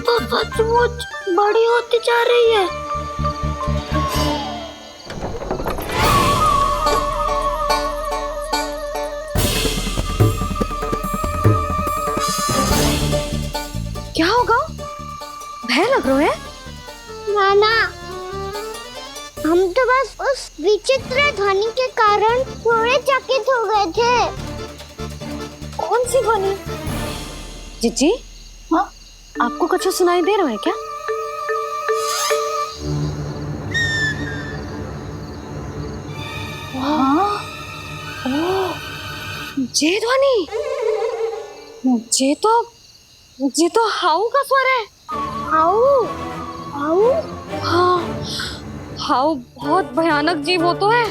तो सचमुच बड़ी होती जा रही है। क्या होगा? भय लग रहा है? नाना, हम तो बस उस विचित्र ध्वनि के कारण थोड़े चकित हो गए थे। कौन सी ध्वनि? जीजी, हाँ, आपको कुछ सुनाई दे रहा है क्या? हाँ, ओह, ये ध्वनि, ये तो हाउ का स्वर है। हाउ? हाउ? हाँ, हाउ बहुत भयानक जीव हो तो है।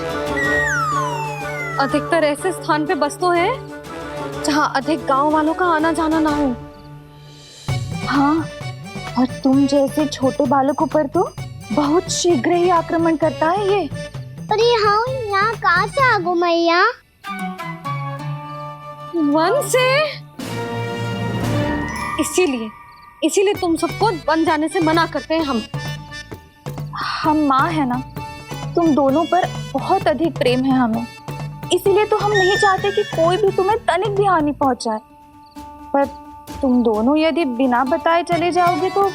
अधिकतर ऐसे स्थान पे बसते हैं जहाँ अधिक गांव वालों का आना जाना ना हो। हाँ, और तुम जैसे छोटे बालकों पर तो बहुत शीघ्र ही आक्रमण करता है ये। पर ये हाउ यहाँ कहाँ से आ गो मैया? वन से। इसीलिए तुम सबको वन जाने से मना करते हैं हम माँ है ना, तुम दोनों पर बहुत अधिक प्रेम है हमें, इसीलिए तो हम नहीं चाहते कि कोई भी तुम्हें तनिक भी हानि पहुंचाए। पर तुम दोनों यदि बिना बताए चले जाओगे तो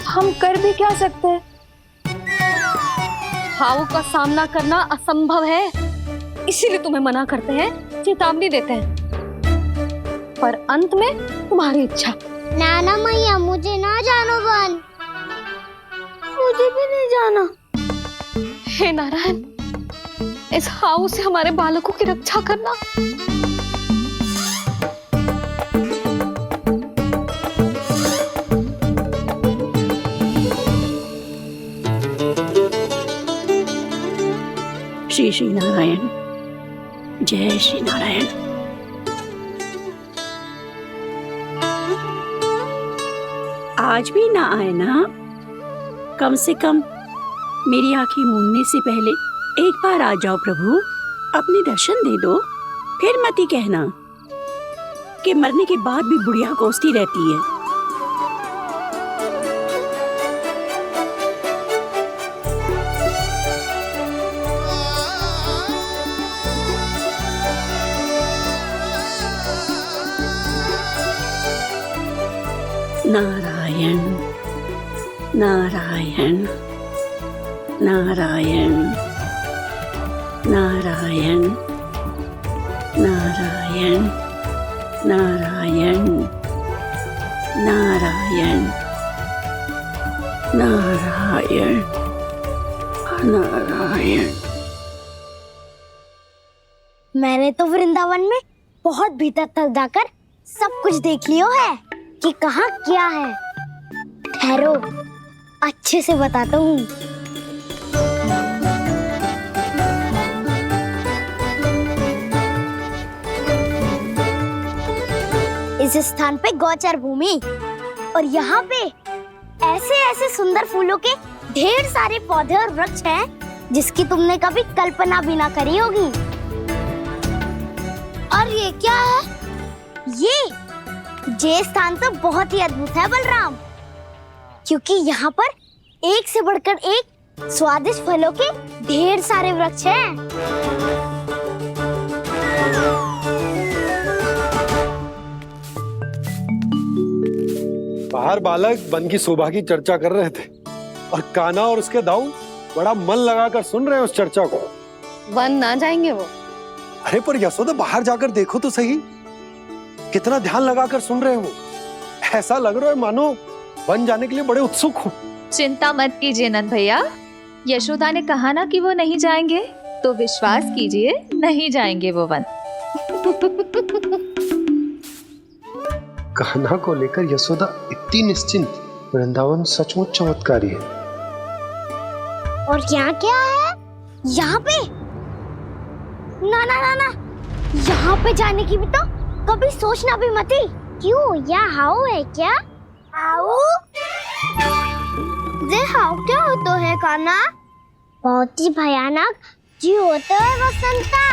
हम कर भी क्या सकते हैं? हाउ का सामना करना असंभव है, इसीलिए तुम्हें मना करते हैं, चेतावनी देते हैं। पर अंत में तुम्हारी इच्छा। नाना मैया, मुझे ना जानो वन। मुझे भी नहीं जाना। हे नारायण, इस हाउ से हमारे बालकों की रक्षा करना। श्री श्री नारायण, जय श्री नारायण। आज भी ना आए ना? कम से कम मेरी आंखें मूंदने से पहले एक बार आ जाओ प्रभु, अपने दर्शन दे दो। फिर मत ही कहना कि मरने के बाद भी बुढ़िया कोसती रहती है। नारायण नारायण नारायण नारायण नारायण नारायण नारायण नारायण नारायण। मैंने तो वृंदावन में बहुत भीतर तक जाकर सब कुछ देख लियो है कि कहाँ क्या है। ठहरो, अच्छे से बताता हूँ। इस स्थान पे गोचर भूमि और यहाँ पे ऐसे ऐसे सुंदर फूलों के ढेर सारे पौधे और वृक्ष हैं जिसकी तुमने कभी कल्पना भी ना करी होगी। और ये क्या है? ये स्थान तो बहुत ही अद्भुत है बलराम, क्योंकि यहाँ पर एक से बढ़कर एक स्वादिष्ट फलों के ढेर सारे वृक्ष हैं। बाहर बालक वन की शोभा की चर्चा कर रहे थे और कान्हा और उसके दाऊ बड़ा मन लगाकर सुन रहे हैं उस चर्चा को। वन ना जाएंगे वो? अरे पर यशोदा, बाहर जाकर देखो तो सही, कितना ध्यान लगाकर सुन रहे हो। ऐसा लग रहा है मानो वन जाने के लिए बड़े उत्सुक हो। चिंता मत कीजिए नंद भैया, यशोदा ने कहा ना कि वो नहीं जाएंगे, तो विश्वास कीजिए नहीं जाएंगे वो वन। कान्हा को लेकर यशोदा इतनी निश्चिंत, वृंदावन सचमुच चमत्कारी है। और यहाँ क्या है? यहाँ पे ना ना ना ना, यहाँ पे जाने की भी तो कभी सोचना भी मत ही। क्यों, यहाँ हाउ है क्या? हाउ? ये हाउ क्या होता है कान्हा? बहुत ही भयानक जी होता है वसंता।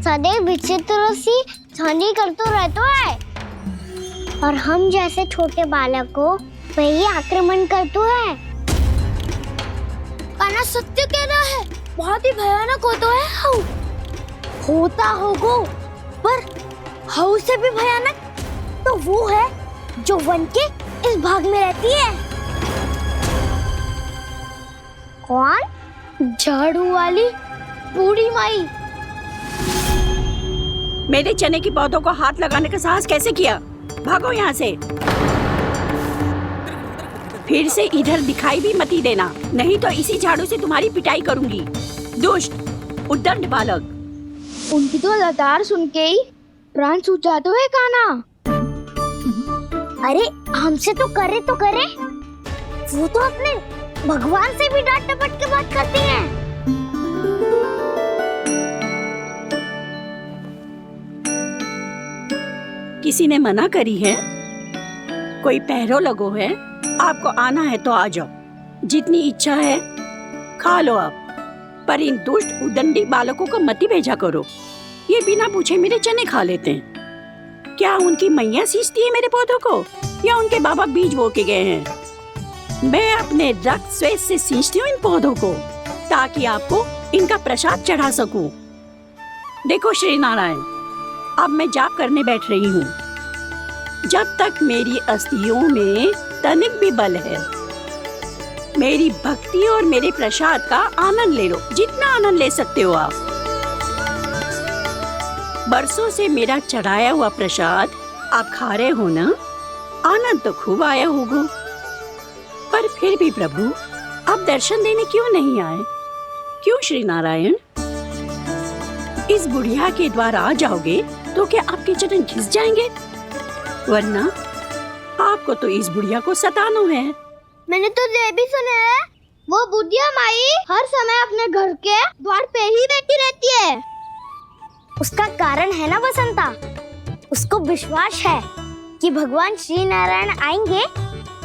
सदैव विचित्र सी ध्वनि करते रहता है। और हम जैसे छोटे बालक को पे ही आक्रमण करता है। कान्हा सत्य कह रहा है, बहुत ही भयानक होता है हाउ। होता होगा, पर हाउ से भी भयानक तो वो है जो वन के इस भाग में रहती है। कौन? झाड़ू वाली बूढ़ी माई। मेरे चने की पौधों को हाथ लगाने का साहस कैसे किया? भागो यहाँ से। फिर से इधर दिखाई भी मत देना, नहीं तो इसी झाड़ू से तुम्हारी पिटाई करूंगी। दुष्ट उद्दंड बालक। उनकी तो लतार सुन के ही प्राण सूझ जाते हुए कान्हा। अरे हमसे तो करे, वो तो अपने भगवान से भी डांट डपट के बात करती हैं। किसी ने मना करी है? कोई पैरों लगो है? आपको आना है तो आ जाओ, जितनी इच्छा है खा लो आप, पर इन दुष्ट उदंडी बालकों को मत ही भेजा करो। ये बिना पूछे मेरे चने खा लेते हैं। क्या उनकी मैया सींचती है मेरे पौधों को, या उनके बाबा बीज बो के गए हैं? मैं अपने रक्त स्वेद से सींचती हूँ इन पौधों को, ताकि आपको इनका प्रसाद चढ़ा सकूं। देखो श्री नारायण, अब मैं जाप करने बैठ रही हूँ। जब तक मेरी अस्थियों में तनिक भी बल है, मेरी भक्ति और मेरे प्रसाद का आनंद ले लो, जितना आनंद ले सकते हो आप। बरसों से मेरा चढ़ाया हुआ प्रसाद आप खा रहे हो ना? आनंद तो खूब आया होगा, पर फिर भी प्रभु आप दर्शन देने क्यों नहीं आए? क्यों श्री नारायण? इस बुढ़िया के द्वार आ जाओगे तो क्या आपके चरण घिस जाएंगे? वरना आपको तो इस बुढ़िया को सताना है। मैंने तो ये भी सुना है, वो बुढ़िया माई हर समय अपने घर के द्वार पे ही बैठी रहती है। उसका कारण है ना बसंता, उसको विश्वास है कि भगवान श्री नारायण आएंगे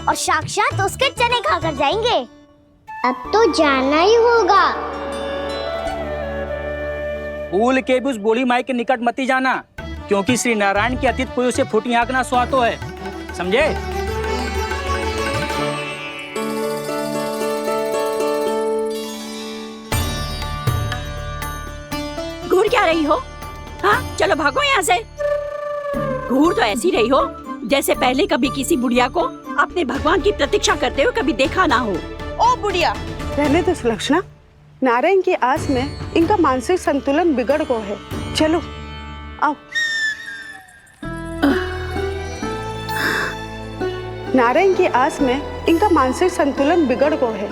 और साक्षात उसके चने खाकर जाएंगे। अब तो जाना ही होगा। भूल के भी उस बूढ़ी माई के निकट मत जाना, क्योंकि श्री नारायण की अतीत पुरुष से फूटी आंकना स्वातो है, समझे? घूर क्या रही हो? हाँ, चलो भागो यहाँ से। घूर तो ऐसी रही हो जैसे पहले कभी किसी बुढ़िया को अपने भगवान की प्रतीक्षा करते हुए कभी देखा ना हो। ओ बुढ़िया, रहने दो सुलक्षणा। नारायण की आस में इनका मानसिक संतुलन बिगड़ गया है। चलो आओ। नारायण की आस में इनका मानसिक संतुलन बिगड़ गया है।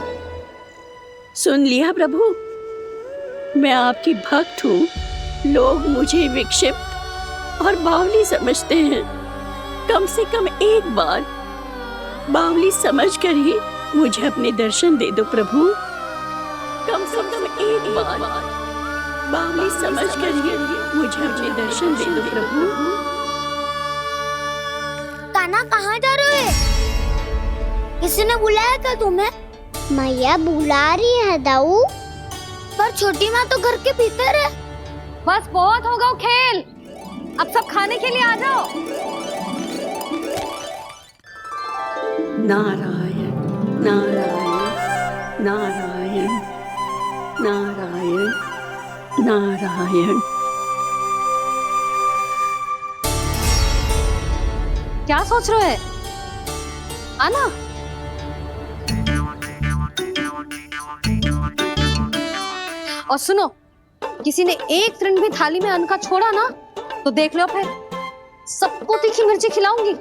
सुन लिया प्रभु, मैं आपकी भक्त हूँ। लोग मुझे विक्षिप्त और बावली समझते हैं। कम से कम एक बार बावली समझकर ही मुझे अपने दर्शन दे दो प्रभु। कम से कम एक बार बावली समझकर ही मुझे अपने दर्शन दे दो प्रभु। कान्हा कहाँ जा रहे हो? किसी ने बुलाया क्या तुम्हें? मैया बुला रही है दाऊ, पर छोटी माँ तो घर के भीतर है। बस बहुत होगा वो खेल, अब सब खाने के लिए आ जाओ। नारायण नारायण नारायण नारायण नारायण। क्या सोच रहे हैं? आना। और सुनो, किसी ने एक तृण भी थाली में अन्न का छोड़ा ना तो देख लो, फिर सबको तीखी मिर्ची खिलाऊंगी।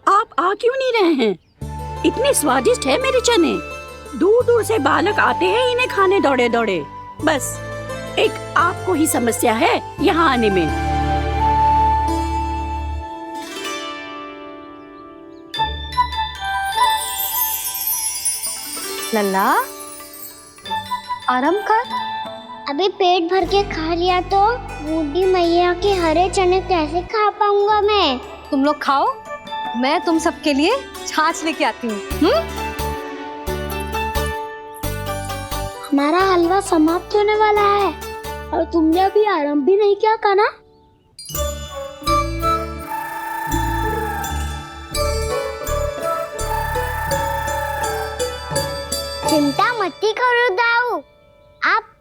आप आ क्यों नहीं रहे हैं? इतने स्वादिष्ट है मेरे चने। दूर दूर से बालक आते हैं इन्हें खाने दौड़े दौड़े। बस एक आपको ही समस्या है यहाँ आने में। लल्ला, आराम कर। अभी पेट भर के खा लिया तो बूढ़ी मैया के हरे चने कैसे खा पाऊंगा मैं? तुम लोग खाओ, मैं तुम सबके लिए छाछ लेके आती हूँ। हमारा हलवा समाप्त होने वाला है और तुमने अभी आराम भी नहीं किया कान्हा।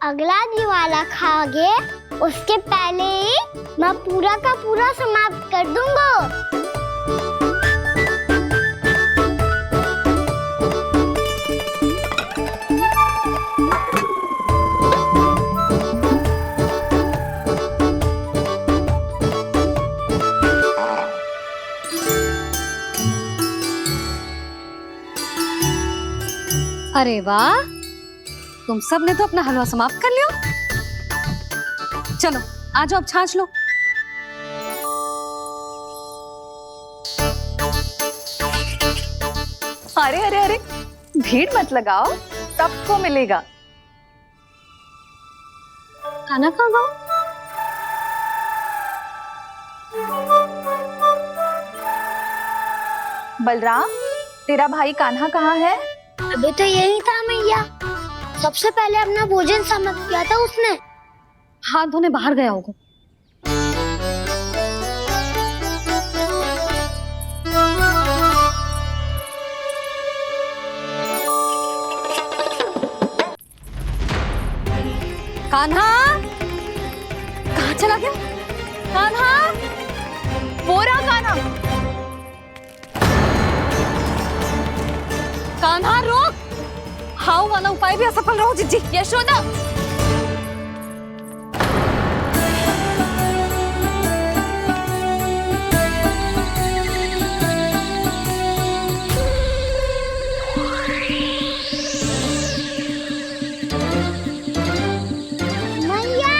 अगला दिवाला खाओगे उसके पहले ही मैं पूरा का पूरा समाप्त कर दूंगा। अरे वाह, तुम सब ने तो अपना हलवा समाप्त कर लिया। चलो आ जाओ, अब छाछ लो। अरे अरे अरे, भीड़ मत लगाओ, सबको मिलेगा। खाना खा गो। बलराम, तेरा भाई कान्हा कहाँ है? अभी तो यही था मैया, सबसे पहले अपना भोजन समाप्त किया था उसने। हाथ धोने बाहर गया होगा। कान्हा कहाँ चला गया? कान्हा, वो रहा कान्हा। कान्हा रोक! हाउ वाला उपाय भी असफल रहो जिज्जी। यशोदा, मैया,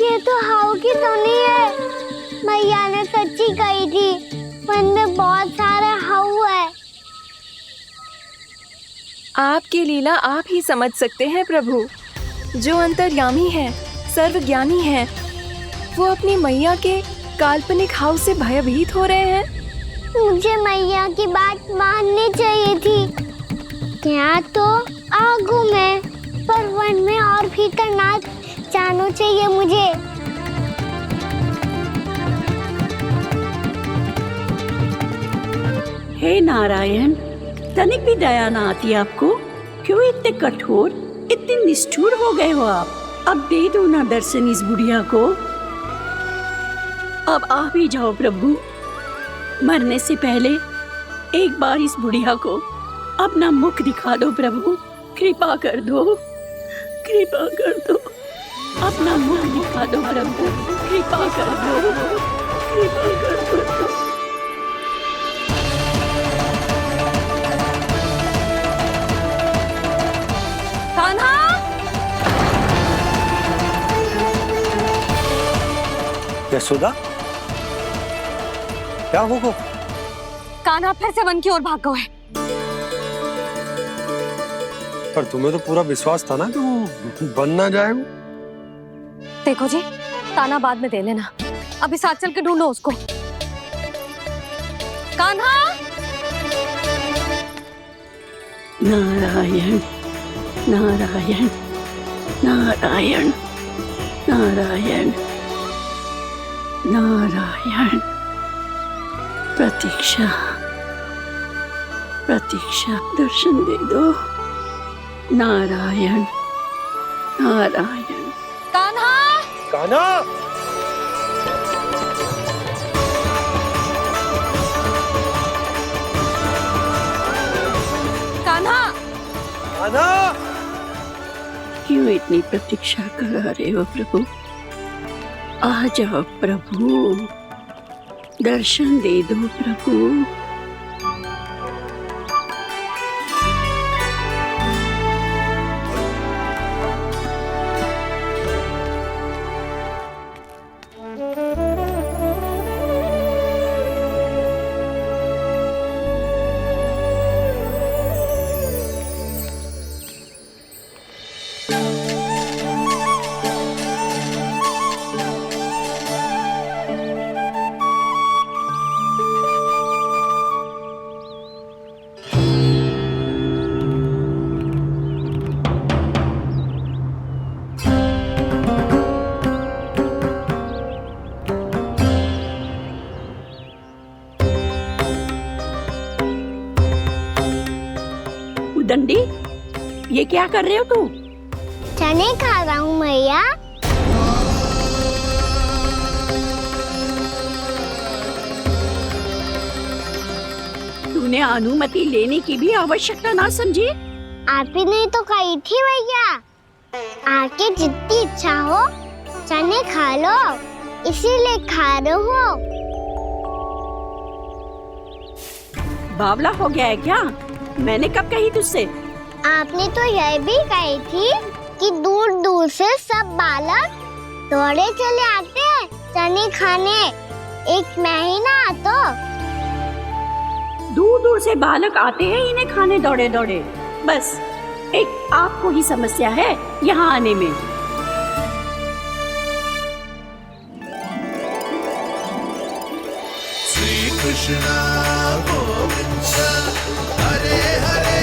ये तो हाउ की धुनी है। मैया ने सच्ची कही थी, मन में बहुत सारे हाउ है। आपकी लीला आप ही समझ सकते हैं प्रभु। जो अंतर्यामी है, सर्वज्ञानी है, वो अपनी मैया के काल्पनिक हाव से भयभीत हो रहे हैं। मुझे मैया की बात माननी चाहिए थी। यहाँ तो आगू में, पर वन में और भीतर ना जानो चाहिए मुझे। हे नारायण, तनिक भी दया ना आती आपको? क्यों इतने कठोर, इतने निष्ठुर हो गए हो आप? अब दे दो ना दर्शन इस बुढ़िया को। अब आ भी जाओ प्रभु, मरने से पहले एक बार इस बुढ़िया को अपना मुख दिखा दो प्रभु। कृपा कर दो, कृपा कर दो, अपना मुख दिखा दो प्रभु। कृपा कर दो, कृपा कर दो। कान्हा! यशोदा, क्या होगा? कान्हा फिर से वन की ओर भाग गए। पर तुम्हें तो पूरा विश्वास था ना कि वो बन ना जाए। देखो जी, ताना बाद में दे लेना, अभी साथ चल के ढूंढो उसको। कान्हा! नारायण नारायण नारायण नारायण नारायण। प्रतीक्षा प्रतीक्षा, दर्शन दे दो। नारायण नारायण। कान्हा! कान्हा! कान्हा! कान्हा! क्यों इतनी प्रतीक्षा करा रहे हो प्रभु? आ जाओ प्रभु, दर्शन दे दो प्रभु। दंडी, ये क्या कर रहे हो तू? चने खा रहा हूँ मैया। तूने अनुमति लेने की भी आवश्यकता ना समझी। आप ही ने तो कही थी भैया, आके जितनी इच्छा हो चने खा लो, इसीलिए खा रहे हो। बावला हो गया है क्या? मैंने कब कही तुझसे? आपने तो यह भी कही थी कि दूर दूर से सब बालक दौड़े चले आते हैं चने खाने, एक महीना तो दूर दूर से बालक आते हैं इन्हें खाने दौड़े दौड़े। बस एक आपको ही समस्या है यहाँ आने में। श्री कृष्णा गोविंद हरे हरे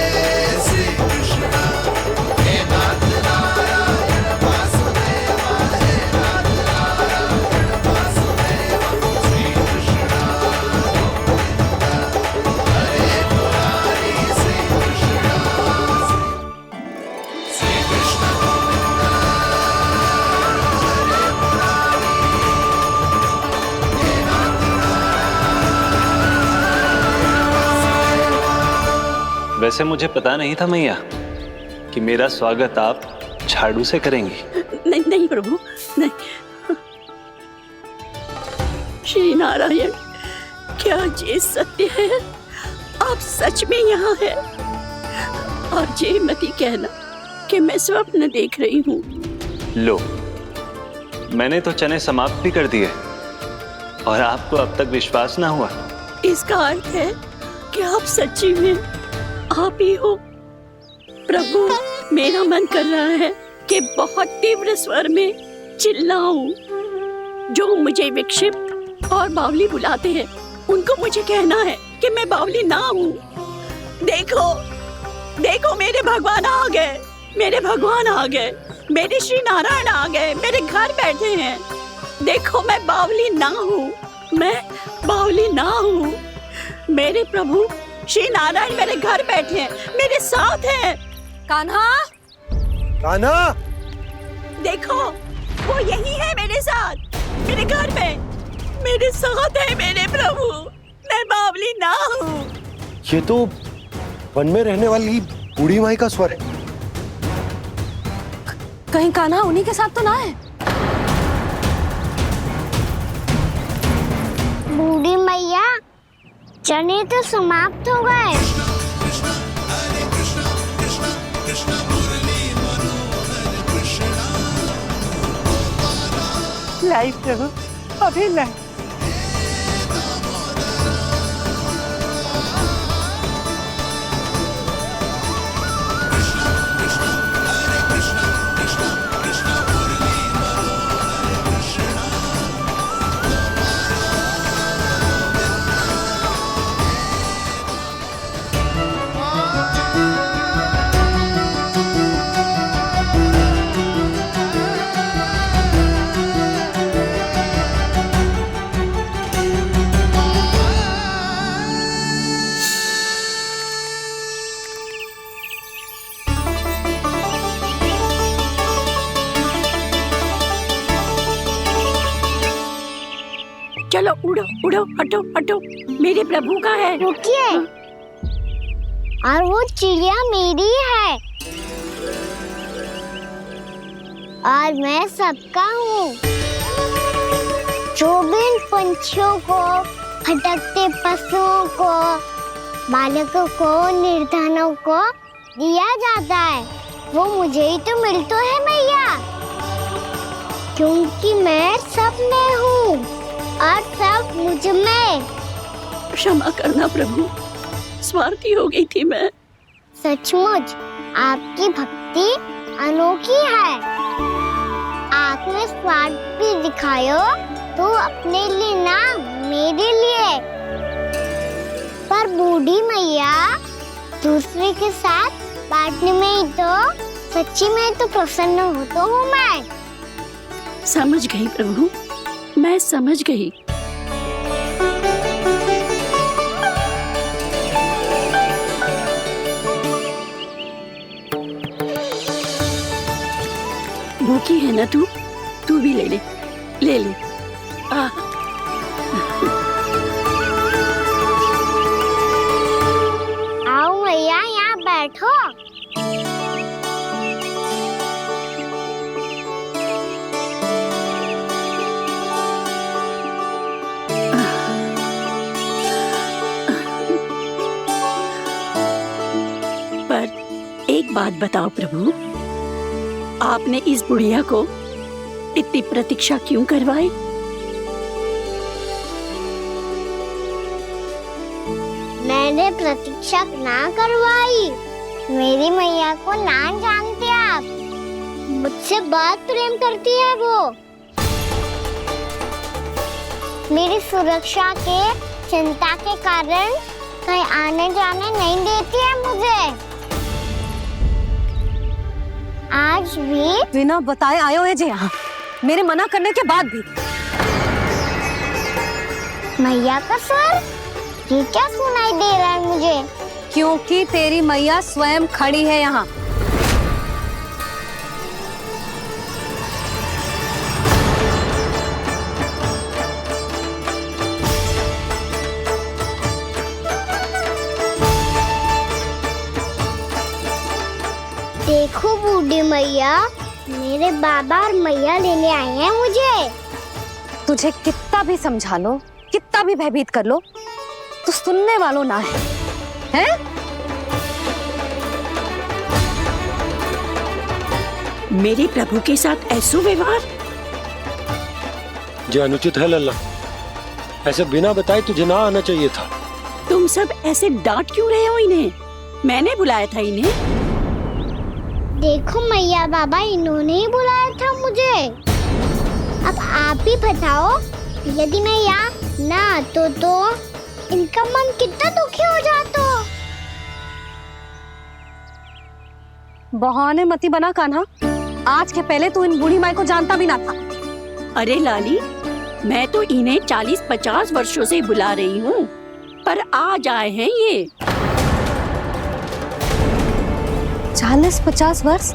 श्री कृष्णा हे नाथ नारायण वासुदेवा हे नाथ नारायण वासुदेवा श्री कृष्णा गोविंद हरे मुरारी श्री कृष्णा गोविंद हरे मुरारी हे नाथ वैसे मुझे पता नहीं था मैया कि मेरा स्वागत आप झाड़ू से करेंगी। नहीं नहीं प्रभु, नहीं। श्री नारायण, क्या ये सत्य है? आप सच में यहाँ हैं? और ये मत ही कहना कि मैं स्वप्न देख रही हूँ। लो, मैंने तो चने समाप्त भी कर दिए और आपको अब तक विश्वास ना हुआ। इसका अर्थ है कि आप सच्ची में आप ही हो। प्रभु, मेरा मन कर रहा है कि बहुत तीव्र स्वर में चिल्लाऊं। जो मुझे विक्षिप्त और बावली बुलाते हैं उनको मुझे कहना है कि मैं बावली ना हूँ। देखो देखो, मेरे भगवान आ गए, मेरे भगवान आ गए, मेरे श्री नारायण आ गए, मेरे घर बैठे हैं। देखो, मैं बावली ना हूँ, मैं बावली ना हूँ। मेरे प्रभु श्री नारायण मेरे घर बैठे हैं, मेरे साथ हैं। कान्हा, कान्हा, देखो, वो यही है मेरे साथ, मेरे घर में, मेरे साथ है मेरे प्रभु। मैं बावली ना हूँ। ये तो वन में रहने वाली बूढ़ी माई का स्वर है। कहीं कान्हा उन्हीं के साथ तो ना है? बूढ़ी मैया, चने तो समाप्त हो गए। लाई प्रभु, अभी लाई। चलो उड़ो उड़ो, हटो हटो, मेरे प्रभु का है। रुकिए, और वो चिड़िया मेरी है और मैं सबका हूँ। जो भी इन पंछियों को, भटकते पशुओं को, बालकों को, निर्धनों को दिया जाता है, वो मुझे ही तो मिलता है मैया, क्योंकि मैं सब में हूँ और सब मुझ में। क्षमा करना प्रभु, स्वार्थी हो गई थी मैं। सचमुच आपकी भक्ति अनोखी है। आपने स्वार्थ भी दिखायो तो अपने लिए ना, मेरे लिए। पर बूढ़ी मैया, दूसरे के साथ बांटने में ही तो सच्ची में तो प्रसन्न होता हूँ मैं। समझ गई प्रभु, मैं समझ गई। ना तू भी ले ले, ले ले। आ, आओ मैया यहाँ बैठो। पर एक बात बताओ प्रभु, आपने इस बुढ़िया को इतनी प्रतीक्षा क्यों करवाई? मैंने प्रतीक्षा ना करवाई। मेरी मैया को ना जानते आप, मुझसे बहुत प्रेम करती है वो। मेरी सुरक्षा के चिंता के कारण कहीं आने जाने नहीं देती है मुझे। आज भी बिना बताए आए हुए जी यहाँ, मेरे मना करने के बाद भी। मैया का स्वर, ये क्या सुनाई दे रहा है मुझे? क्योंकि तेरी मैया स्वयं खड़ी है यहाँ। देखो बूढ़ी मैया, मेरे बाबा और मैया लेने आए हैं मुझे। तुझे कितना भी समझा लो, कितना भी भयभीत कर लो, तो सुनने वालों ना है, हैं? मेरे प्रभु के साथ ऐसा व्यवहार जो अनुचित है लल्ला। ऐसे बिना बताए तुझे ना आना चाहिए था। तुम सब ऐसे डांट क्यों रहे हो इन्हें? मैंने बुलाया था इन्हें। देखो मैया बाबा, इन्होंने ही बुलाया था मुझे। अब आप ही बताओ, यदि मैं यहाँ ना आतो तो इनका मन कितना दुखी हो जाता। बहाने मती बना कान्हा, आज के पहले तू इन बूढ़ी माई को जानता भी ना था। अरे लाली, मैं तो इन्हें 40-50 वर्षों से बुला रही हूँ, पर आज आए हैं ये। 40-50 वर्ष?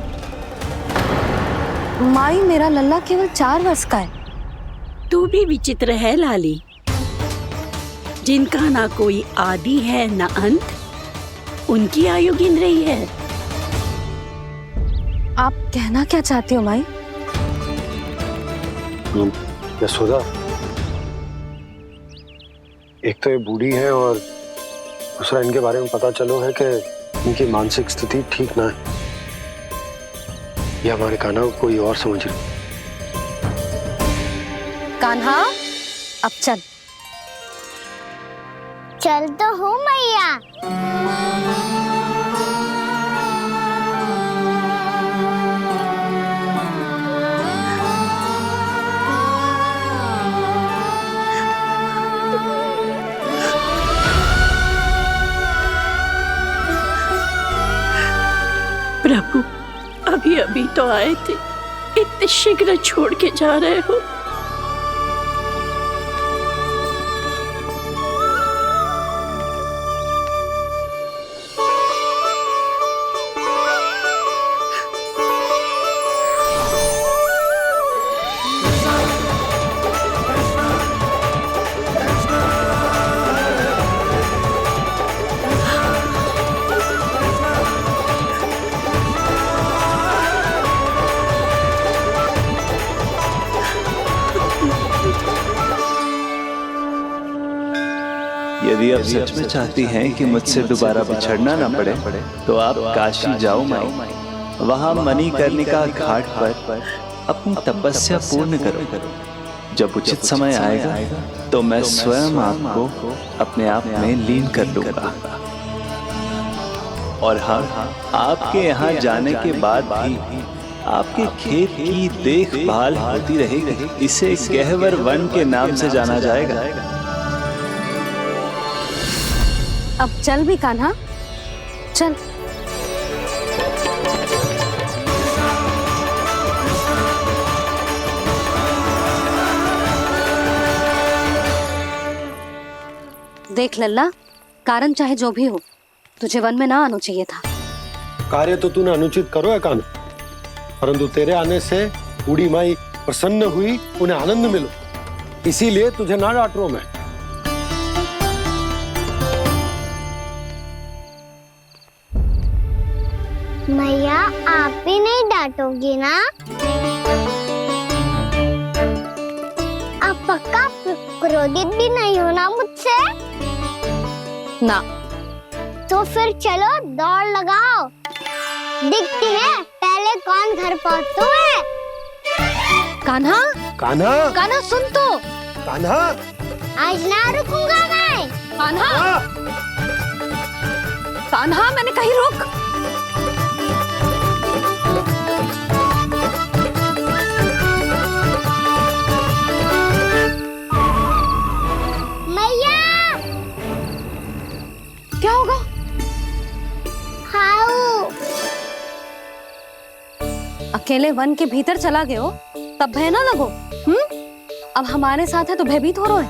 माई, मेरा लल्ला केवल 4 वर्ष का है। तू भी विचित्र है लाली, जिनका ना कोई आदि है ना अंत, उनकी आयु गिन रही है। आप कहना क्या चाहते हो माई? यशोदा, एक तो ये बूढ़ी है और दूसरा इनके बारे में पता चलो है कि इनकी मानसिक स्थिति ठीक ना है। ये हमारे कान्हा को कोई और समझ रही। कान्हा, अब चल। चल तो हूँ मैया। प्रभु, अभी अभी तो आए थे, इतने शीघ्र छोड़ के जा रहे हो? यदि आप सच में चाहती हैं कि मुझसे दोबारा बिछड़ना ना पड़े, तो आप काशी जाओ माई। वहां मणिकर्णिका घाट पर अपनी तपस्या पूर्ण करो। जब उचित समय आएगा तो मैं स्वयं आपको अपने आप में लीन कर लूंगा। और हाँ, आपके यहाँ जाने के बाद भी आपके खेत की देखभाल होती रहेगी। इसे गहवर वन के नाम से जाना जाएगा। अब चल भी कान्हा, चल। देख लल्ला, कारण चाहे जो भी हो, तुझे वन में ना आना चाहिए था। कार्य तो तूने अनुचित करो है कान्हा, परंतु तेरे आने से बूढ़ी माई प्रसन्न हुई, उन्हें आनंद मिलो, इसीलिए तुझे ना डांट रहा हूं मैं। मैया आप भी नहीं डांटोगी ना? आप पक्का क्रोधित भी नहीं हो ना मुझसे? ना। तो फिर चलो दौड़ लगाओ, दिखती है पहले कौन घर पहुंचता है। कान्हा, कान्हा, कान्हा सुन तो। कान्हा, आज ना रुकूंगा मैं। कान्हा, कान्हा मैंने कही रुक। मैया, क्या होगा? हाउ अकेले वन के भीतर चला गए हो तब भय ना लगो। अब हमारे साथ है तो भयभीत हो रहे हैं।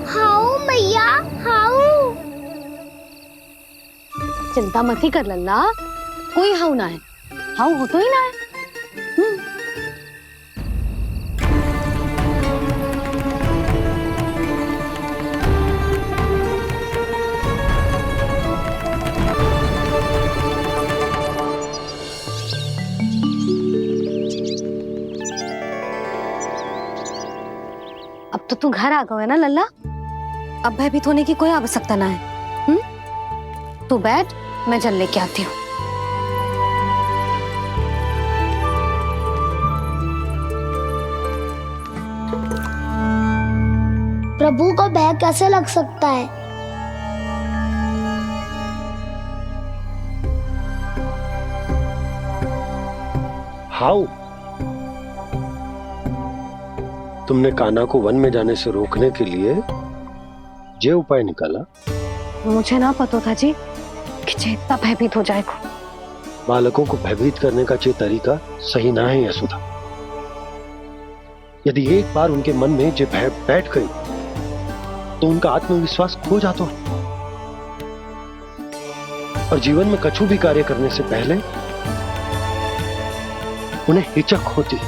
हाउ मैया, हाउ। चिंता मत ही कर लल्ला, कोई हाउ ना है, हाउ हो तो ही ना है। अब तो तू घर आ गया है ना लल्ला, अब भयभीत होने की कोई आवश्यकता ना है। तू बैठ, मैं जल लेके आती हूँ। प्रभु को भय कैसे लग सकता है? हाउ? तुमने कान्हा को वन में जाने से रोकने के लिए ये उपाय निकाला? मुझे ना पता था जी कि जे इतना भयभीत हो जाएगा। बालकों को भयभीत करने का ये तरीका सही ना है यशोदा। यदि एक बार उनके मन में ये भय बैठ गई तो उनका आत्मविश्वास खो जाता है और जीवन में कछु भी कार्य करने से पहले उन्हें हिचक होती।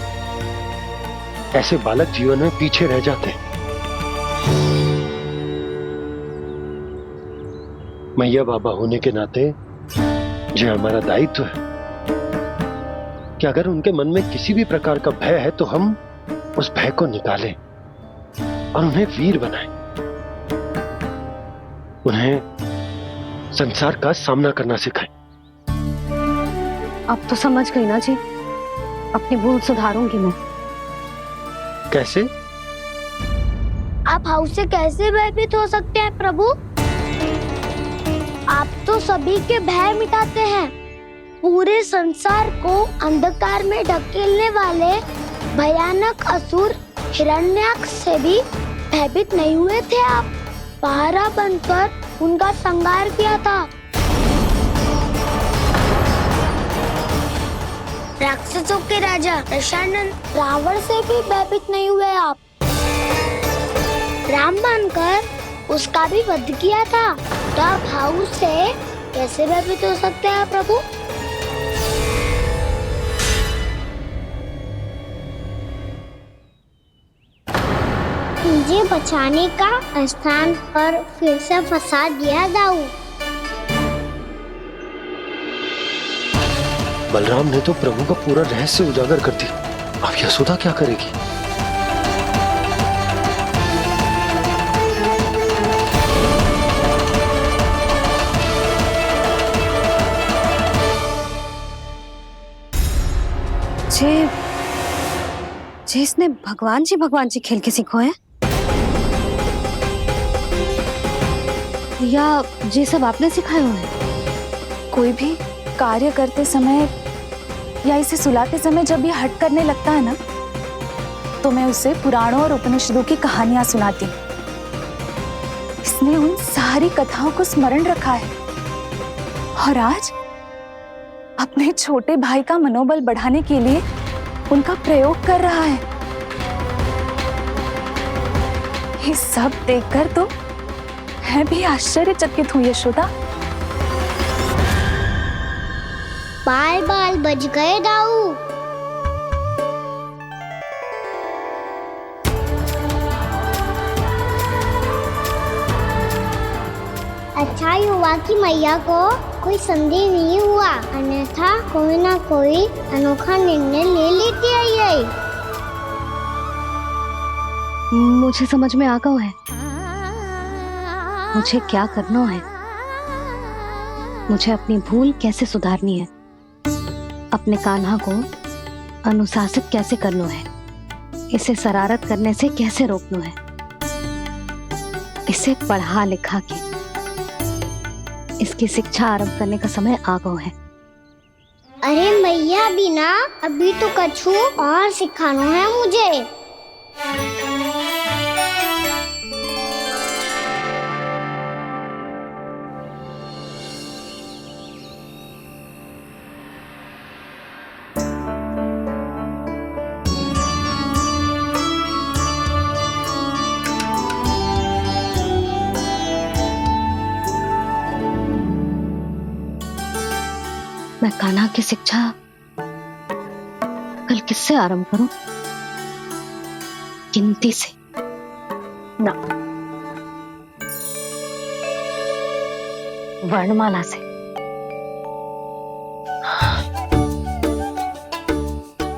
ऐसे बालक जीवन में पीछे रह जाते हैं। मैया बाबा होने के नाते ये हमारा दायित्व है कि अगर उनके मन में किसी भी प्रकार का भय है तो हम उस भय को निकालें और उन्हें वीर बनाएं, उन्हें संसार का सामना करना सिखाएं। अब तो समझ गई ना जी, अपनी भूल सुधारूंगी मैं। कैसे? आप हाउ से कैसे भयभीत हो सकते हैं प्रभु? आप तो सभी के भय मिटाते हैं। पूरे संसार को अंधकार में ढकेलने वाले भयानक असुर हिरण्याक्ष से भी भयभीत नहीं हुए थे आप। पहरा बनकर उनका संहार किया था। राक्षसों के राजा दशानन रावण से भी भयभीत नहीं हुए आप। राम बनकर उसका भी वध किया था। तब हाउ से कैसे भयभीत हो सकते हैं प्रभु? मुझे बचाने का स्थान पर फिर से फंसा दिया दाऊ। बलराम ने तो प्रभु का पूरा रहस्य उजागर कर दिया। अब यशोदा क्या करेगी? जे इसने भगवान जी खेल के सीखो है या ये सब आपने सिखाए हुए हैं? कोई भी कार्य करते समय या इसे सुलाते समय जब ये हट करने लगता है ना, तो मैं उसे पुराणों और उपनिषदों की कहानियां सुनाती। इसने उन सारी कथाओं को स्मरण रखा है और आज अपने छोटे भाई का मनोबल बढ़ाने के लिए उनका प्रयोग कर रहा है। ये सब देखकर तो मैं भी आश्चर्यचकित हुई यशोदा। बाल बाल बज गए दाऊ। अच्छा ही हुआ कि मैया को कोई संदेह नहीं हुआ, अन्यथा कोई ना कोई अनोखा निर्णय ले लेती है ये। मुझे समझ में आ गया है मुझे क्या करना है। मुझे अपनी भूल कैसे सुधारनी है, अपने कान्हा को अनुशासित कैसे करना है, इसे शरारत करने से कैसे रोकना है, इसे पढ़ा लिखा के इसकी शिक्षा आरंभ करने का समय आ गया है। अरे मैया बिना अभी तो कछु और सिखाना है मुझे। मैं कान्हा की शिक्षा कल किससे आरंभ करूं? गिनती से ना, वर्णमाला से।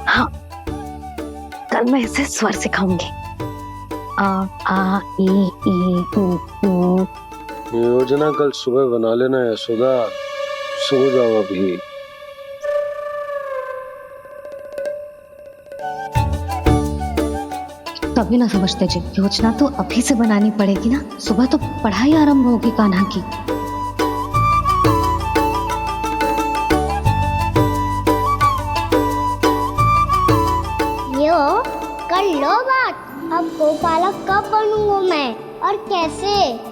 हाँ, कल मैं इसे स्वर सिखाऊंगी। आ आ ई ई उ। योजना कल सुबह बना लेना यशोदा, सो जाओ अभी। कभी ना समझते जी, योजना तो अभी से बनानी पड़ेगी ना। सुबह तो पढ़ाई आरंभ होगी कान्हा की। यो कर लो बात। अब गोपालक कब बनूंगा मैं और कैसे?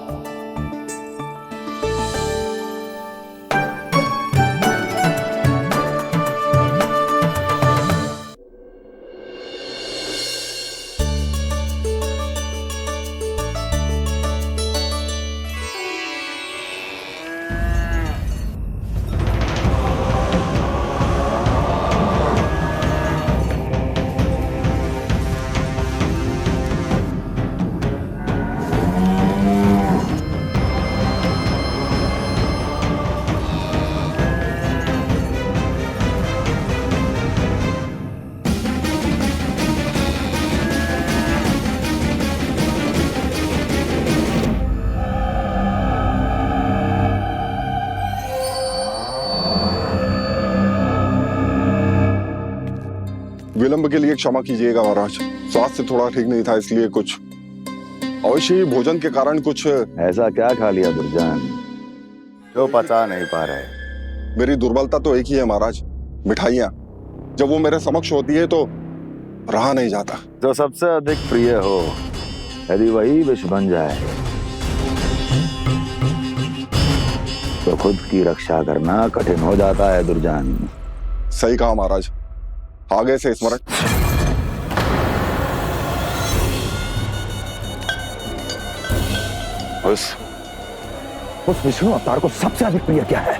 विलंब के लिए क्षमा कीजिएगा महाराज, स्वास्थ्य थोड़ा ठीक नहीं था इसलिए कुछ अवश्य ही भोजन के कारण कुछ। ऐसा क्या खा लिया दुर्जन जो पचा नहीं पा रहे? मेरी दुर्बलता तो एक ही है महाराज, मिठाइयाँ। जब वो मेरे समक्ष होती है तो रहा नहीं जाता। जो सबसे अधिक प्रिय हो, यदि वही विष बन जाए तो खुद की रक्षा करना कठिन हो जाता है दुर्जन। सही कहा महाराज, आगे से स्मरण। उस विष्णु अवतार को सबसे अधिक प्रिय क्या है?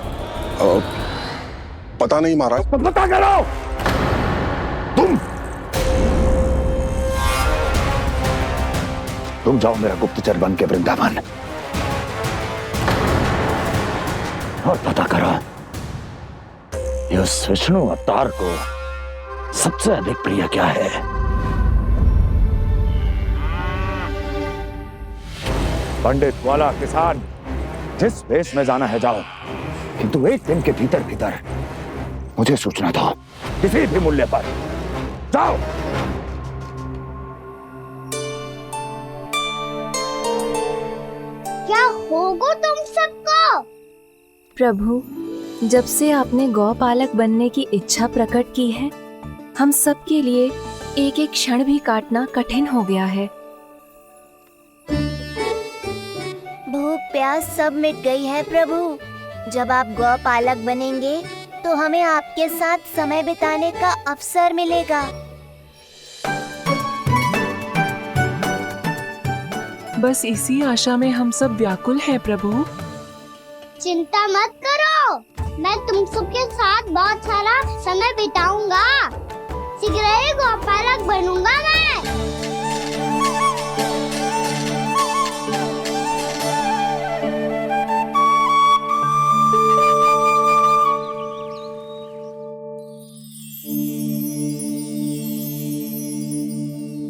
पता नहीं महाराज। तो पता करो। तुम जाओ मेरा गुप्तचर बन के वृंदावन और पता करो इस विष्णु अवतार को सबसे अधिक प्रिय क्या है। पंडित वाला किसान जिस वेश में जाना है जाओ, किंतु एक दिन के भीतर भीतर मुझे सूचना दो, किसी भी मूल्य पर। जाओ। क्या होगा तुम सबको? प्रभु, जब से आपने गौपालक बनने की इच्छा प्रकट की है, हम सब के लिए एक एक क्षण भी काटना कठिन हो गया है। भूख प्यास सब मिट गई है प्रभु। जब आप गौपालक बनेंगे तो हमें आपके साथ समय बिताने का अवसर मिलेगा। बस इसी आशा में हम सब व्याकुल हैं प्रभु। चिंता मत करो, मैं तुम सबके साथ बहुत सारा समय बिताऊंगा। शीघ्र ही गोपालक बनूंगा मैं।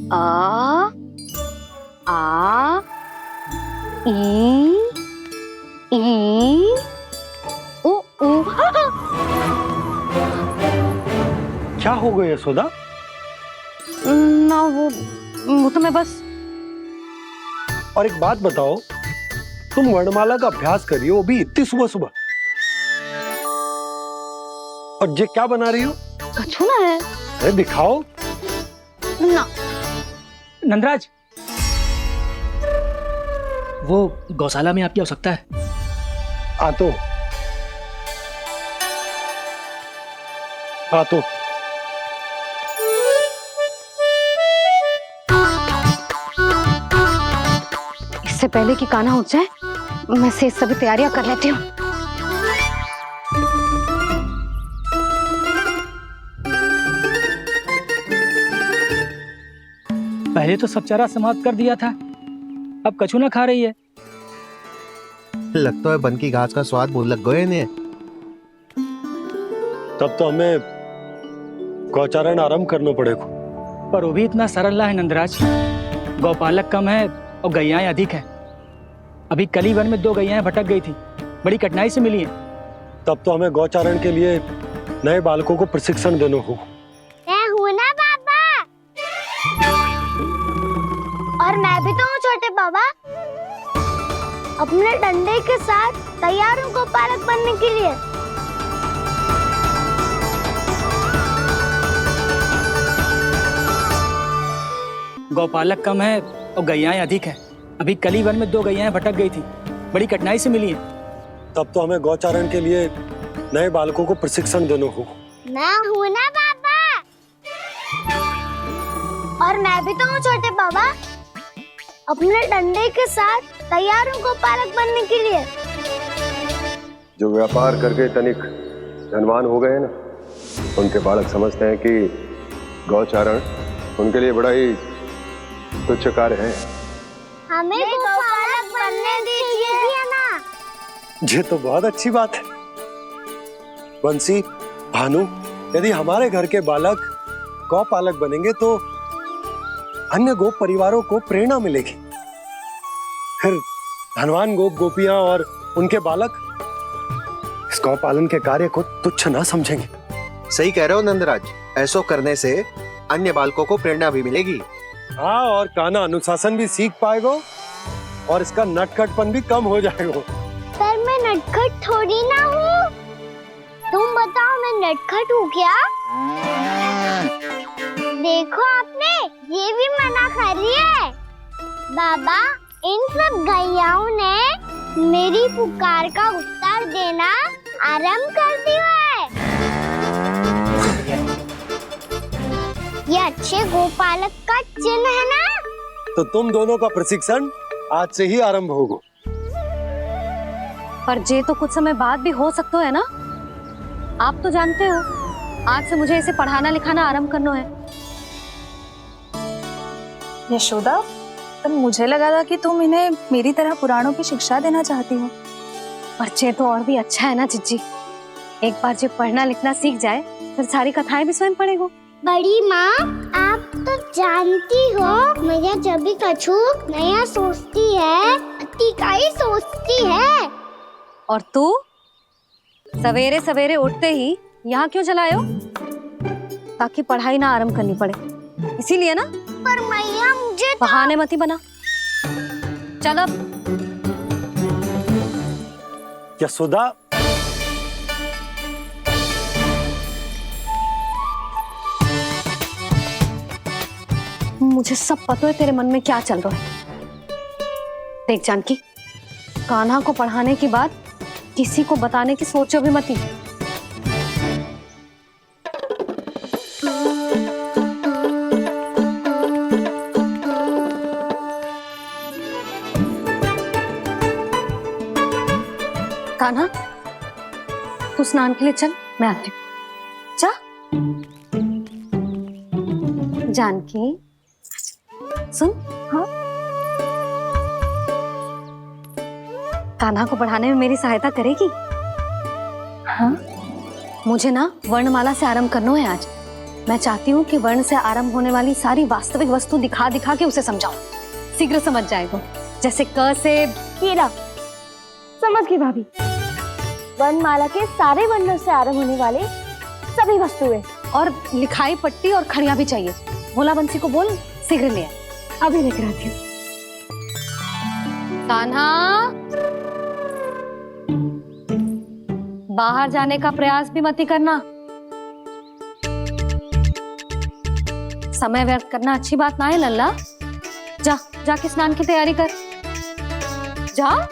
आ आ ई उ उ। क्या हो गया यशोदा? ना वो तो मैं बस। और एक बात बताओ, तुम वर्णमाला का अभ्यास कर रही हो, वो भी इतनी सुबह सुबह, और ये क्या बना रही हो? छूना है। अरे दिखाओ ना। नंदराज, वो गौशाला में आपकी आवश्यकता है। आ तो इससे पहले कि कान्हा उठ जाए, मैं से सभी तैयारियां कर लेती हूँ। पहले तो सब चारा समाप्त कर दिया था, अब कछू ना खा रही है। लगता है बन की घास का स्वाद भूल लग गए ने। तब तो हमें गौचारण आरंभ करना पड़ेगा। पर वो भी इतना सरल है नंदराज। गौपालक कम है और गैयाएं अधिक है। अभी कली वन में 2 गैयाएं भटक गई थी, बड़ी कठिनाई से मिली है। तब तो हमें गौचारण के लिए नए बालकों को प्रशिक्षण देना होगा। मैं हूँ ना बाबा, और मैं भी तो हूँ छोटे बाबा। अपने डंडे के साथ तैयार हूँ गोपालक बनने के लिए। गौपालक कम है और गैयाएं अधिक है। अभी कली वन में 2 गैयाएं भटक गई थी, बड़ी कठिनाई से मिली है। तब तो हमें गौचारण के लिए नए बालकों को प्रशिक्षण देना होगा। मैं हूँ ना बाबा, और मैं भी तो हूँ छोटे बाबा। अपने डंडे के साथ तैयार हूँ गोपालक बनने के लिए। जो व्यापार करके तनिक धनवान हो गए ना, उनके बालक समझते हैं कि गौचारण उनके लिए बड़ा ही तुच्छ कार्य है। हमें गोपालक बनने दीजिए ना। ये तो बहुत अच्छी बात है। बंसी, भानु, यदि हमारे घर के बालक गौपालक बनेंगे तो अन्य गोप परिवारों को प्रेरणा मिलेगी। फिर धनवान गोप गोपियां और उनके बालक इस गौपालन के कार्य को तुच्छ ना समझेंगे। सही कह रहे हो नंदराज, ऐसा करने से अन्य बालकों को प्रेरणा भी मिलेगी। हाँ, और कान्हा अनुशासन भी सीख पाएगा और इसका नटखटपन भी कम हो जाएगा। पर मैं नटखट थोड़ी ना हूँ। तुम बताओ, मैं नटखट हूँ क्या? देखो आपने ये भी मना कर रही है। बाबा, इन सब गैयाओं ने मेरी पुकार का उत्तर देना आरंभ कर दिया है। ये अच्छे गोपालक का चिन्ह है ना? तो तुम दोनों का प्रशिक्षण आज से ही आरंभ होगा। पर जे तो कुछ समय बाद भी हो सकता है ना। आप तो जानते हो, आज से मुझे इसे पढ़ाना लिखाना आरंभ करना है। यशोदा, तब मुझे लगा था कि तुम इन्हें मेरी तरह पुराणों की शिक्षा देना चाहती हो। पर जे तो और भी अच्छा है ना जिज्जी। एक बार जो पढ़ना लिखना सीख जाए, फिर सारी कथाएं भी स्वयं पढ़ेगा। बड़ी माँ, आप तो जानती हो मैया जब भी कछु नया सोचती है, अतिका ही सोचती है। और तू सवेरे सवेरे उठते ही यहाँ क्यों चलाए हो? ताकि पढ़ाई ना आरंभ करनी पड़े, इसीलिए ना। पर मैया मुझे बहाने मत ही बना। चल अब। यशोदा, मुझे सब पता है तेरे मन में क्या चल रहा है। देख जानकी, कान्हा को पढ़ाने की बात किसी को बताने की सोचो भी मत ही। कान्हा, तू स्नान के लिए चल, मैं आती हूँ। जा। जानकी सुन। हाँ। कान्हा को पढ़ाने में मेरी सहायता करेगी? हाँ। मुझे ना वर्णमाला से आरंभ करना है आज। मैं चाहती हूँ कि वर्ण से आरंभ होने वाली सारी वास्तविक वस्तु दिखा दिखा के उसे समझाऊं। शीघ्र समझ जाएगा। जैसे क से कीड़ा। समझ गई भाभी। वर्णमाला के सारे वर्णों से आरंभ होने वाले सभी वस्तुएं। और लिखाई पट्टी और खड़िया भी चाहिए। भोला बंसी को बोल शीघ्र ले आए। अभी लेकर आती हूँ। कान्हा, बाहर जाने का प्रयास भी मत ही करना। समय व्यर्थ करना अच्छी बात ना है लल्ला। जा, जाके स्नान की तैयारी कर। जा।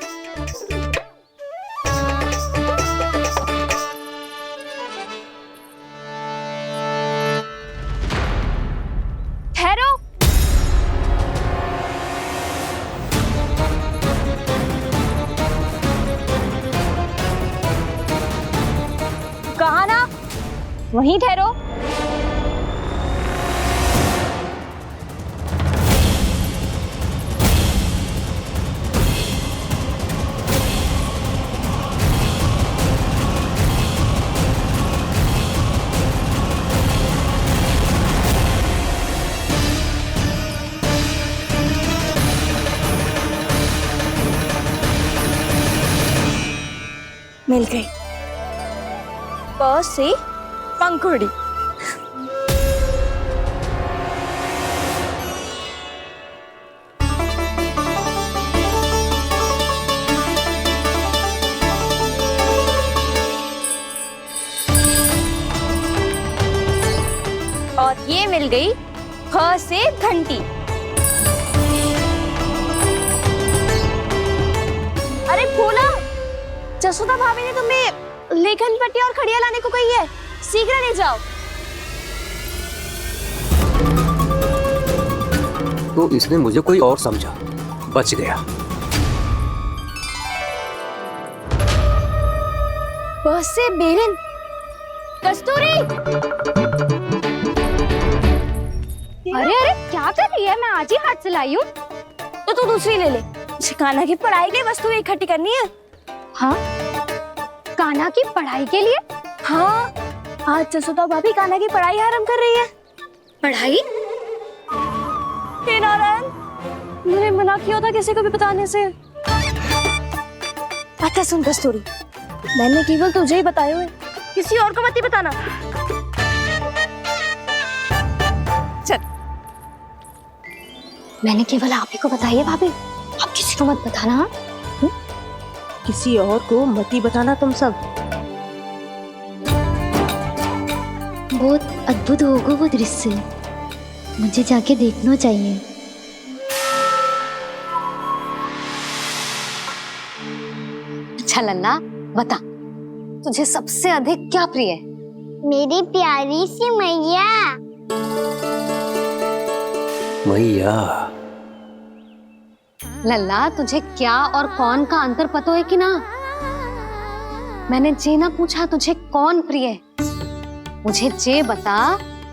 ठहरो। कहा ना, वहीं ठहरो। मिल गई। प से पंखुड़ी। और ये मिल गई फ से घंटी। अरे भोला, जसोदा भाभी ने तुम्हें लेखन पट्टी और खड़िया लाने को कही है, शीघ्र ले जाओ। तो इसने मुझे कोई और समझा, बच गया। बस से बेरन। कस्तूरी। अरे अरे क्या कर रही है? मैं आज ही हाथ से लाई हूँ। तो तू दूसरी ले ले। कान्हा की पढ़ाई के लिए वस्तुएं इकट्ठी करनी है। हाँ, कान्हा की पढ़ाई के लिए? हाँ, आज जसोदा भाभी कान्हा की पढ़ाई आरंभ कर रही है। पढ़ाई? हे नारायण, मैंने मना किया था किसी को भी बताने से। अच्छा सुन कस्तूरी, मैंने केवल तुझे ही बताए हुए, किसी और को मत ही बताना। चल। मैंने केवल आप ही को बताई है भाभी, आप किसी को मत बताना। किसी और को मत ही बताना तुम सब। बहुत अद्भुत होगा वो दृश्य, मुझे जाके देखना चाहिए। अच्छा लल्ला, बता तुझे सबसे अधिक क्या प्रिय है? मेरी प्यारी सी मैया। मैया। लल्ला, तुझे क्या और कौन का अंतर पता है कि ना? मैंने जे ना पूछा तुझे कौन प्रिय है, मुझे जे बता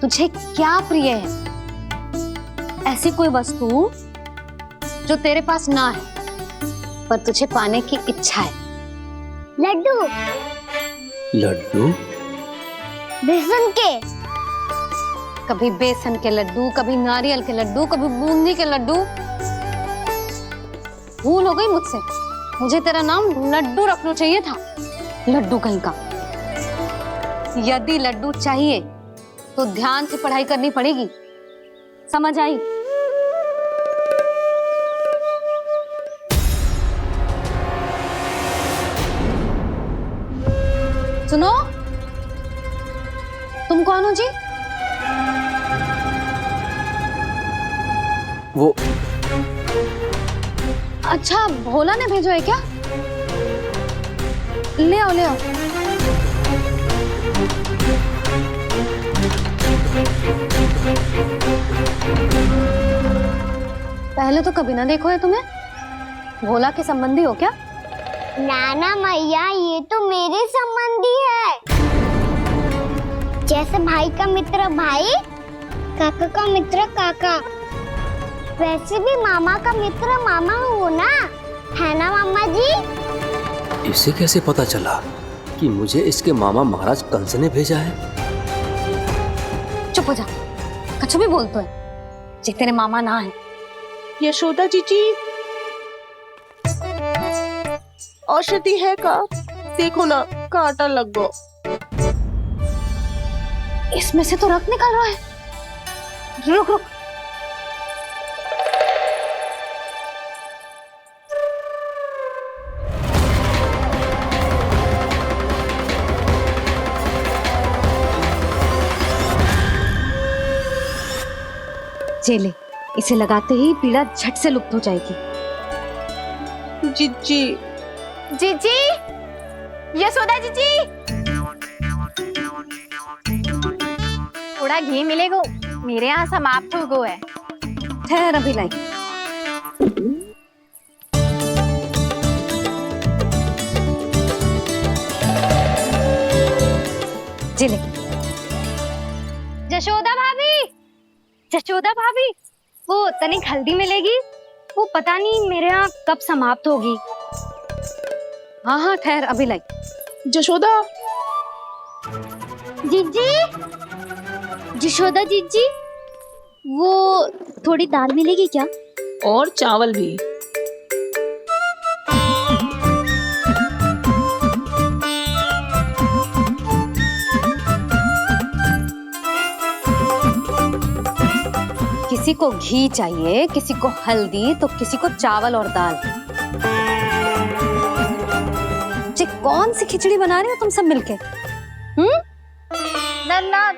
तुझे क्या प्रिय है। ऐसी कोई वस्तु जो तेरे पास ना है पर तुझे पाने की इच्छा है। लड्डू। लड्डू? बेसन के। कभी बेसन के लड्डू, कभी नारियल के लड्डू, कभी बूंदी के लड्डू। भूल हो गई मुझसे, मुझे तेरा नाम लड्डू रखना चाहिए था। लड्डू कहीं का। यदि लड्डू चाहिए तो ध्यान से पढ़ाई करनी पड़ेगी, समझ आई? सुनो, तुम कौन हो जी? वो अच्छा, भोला ने भेजो है क्या? ले आओ ले आओ। पहले तो कभी ना देखो है तुम्हें। भोला के संबंधी हो क्या? नाना मैया, ये तो मेरे संबंधी है। जैसे भाई का मित्र भाई, काका का मित्र काका, वैसे भी मामा का मित्र मामा हो ना, है ना मामा जी? इसे कैसे पता चला कि मुझे इसके मामा महाराज कंस ने भेजा है? चुप हो जा, कछु भी बोलते है जे तेरे मामा ना है। यशोदा जीजी, औषधि है का? देखो ना, कांटा लग गो। इसमें से तो रक्त निकल रहा है। रुक रुक, चले, इसे लगाते ही पीड़ा झट से लुप्त हो जाएगी। जीजी, जीजी, यशोदा जीजी, थोड़ा घी मिलेगा? मेरे यहाँ समाप्त हो गो है। ठहर अभी लाई। जिले, जशोदा भाभी, जशोदा भाभी, वो तनिक हल्दी मिलेगी? वो पता नहीं मेरे यहाँ कब समाप्त होगी। हाँ हाँ ठहर अभी लाई। जशोदा, जीजी, जशोदा जीजी, वो थोड़ी दाल मिलेगी क्या? और चावल भी। किसी को घी चाहिए, किसी को हल्दी, तो किसी को चावल और दाल। जी कौन सी खिचड़ी बना रहे हो तुम सब मिलके? नन्ना,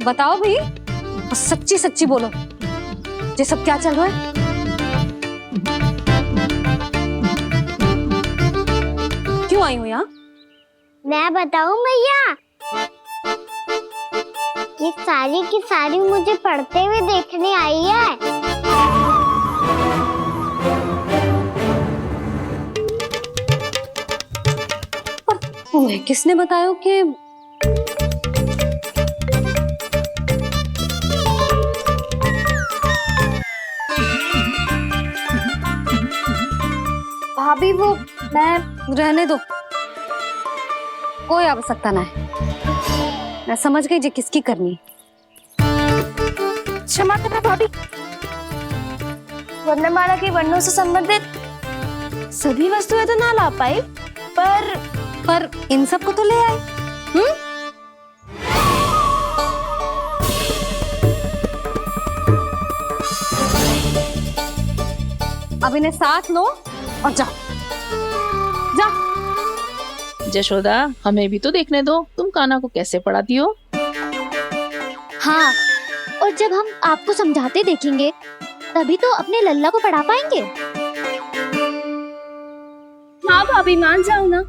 बताओ भाई, और सच्ची सच्ची बोलो, ये सब क्या चल रहा है? क्यों आई हो यहाँ? मैं बताऊं भैया, ये सारी की सारी मुझे पढ़ते हुए देखने आई है। तुम्हें किसने बताया कि भाभी? वो मैं रहने दो, कोई आवश्यकता ना है। मैं समझ गई जी किसकी करनी। क्षमा करना भाभी, वर्णमाला के वर्णों से संबंधित सभी वस्तुएं तो ना ला पाई, पर इन सब को तो ले आए। अब इन्हें साथ लो और जाओ। जा। जशोदा, हमें भी तो देखने दो, तुम कान्हा को कैसे पढ़ाती हो। हाँ, और जब हम आपको समझाते देखेंगे तभी तो अपने लल्ला को पढ़ा पाएंगे। हाँ भाभी, मान जाओ ना।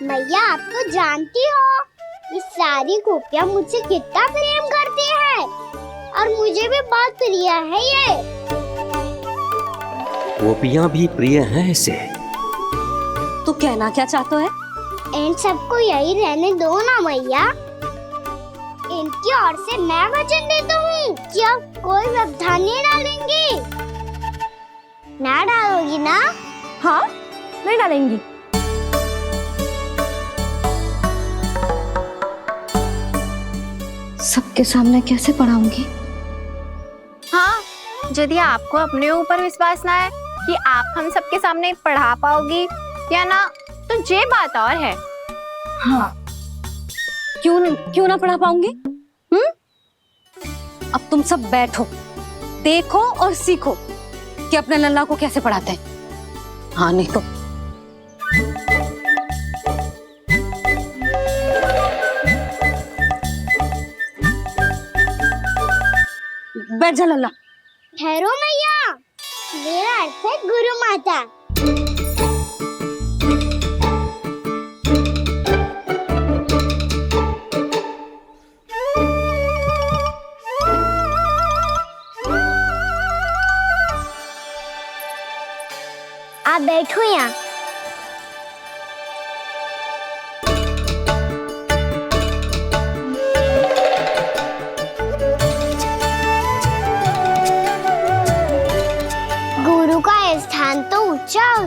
मैया, आप तो जानती हो ये सारी गोपियां मुझसे कितना प्रेम करती है, और मुझे भी बहुत प्रिय है ये। गोपियां भी प्रिय हैं इसे। तू कहना क्या चाहता है? इन सबको यही रहने दो ना मैया। इनकी ओर से मैं वचन देता हूँ कि अब कोई व्यवधान नहीं डालेंगी। ना डालोगी ना? हाँ, नहीं डालेंगी। सबके सामने कैसे पढ़ाऊंगी? हाँ, यदि आपको अपने ऊपर विश्वास ना है कि आप हम सबके सामने पढ़ा पाओगी या ना, तो ये बात और है। हाँ, क्यों ना पढ़ा पाऊंगी? अब तुम सब बैठो, देखो और सीखो कि अपने लल्ला को कैसे पढ़ाते हैं। हाँ, नहीं तो बैठ जा लल्ला। ठहरो मैया, मेरा अर्थ है गुरु माता।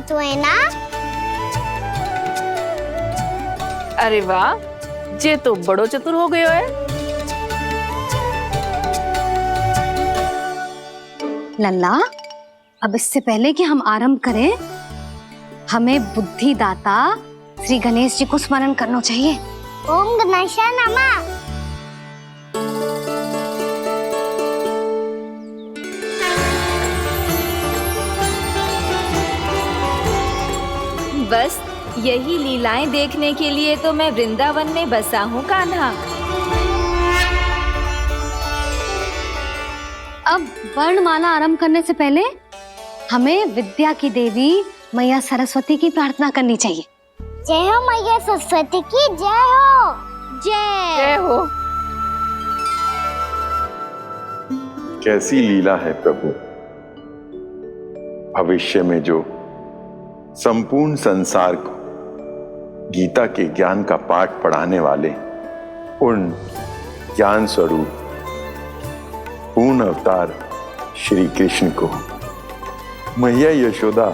तो है ना? अरे वाह, जे तो बड़ो चतुर हो गयो है। लल्ला, अब इससे पहले कि हम आरंभ करें, हमें बुद्धि दाता श्री गणेश जी को स्मरण करना चाहिए। ओम गणेशाय नमः। बस यही लीलाएं देखने के लिए तो मैं वृंदावन में बसा हूँ कान्हा। अब वर्णमाला आरंभ करने से पहले हमें विद्या की देवी मैया सरस्वती की प्रार्थना करनी चाहिए। जय हो मैया सरस्वती की जय हो। जय हो। कैसी लीला है प्रभु। भविष्य में जो संपूर्ण संसार को गीता के ज्ञान का पाठ पढ़ाने वाले उन ज्ञान स्वरूप पूर्ण अवतार श्री कृष्ण को मैया यशोदा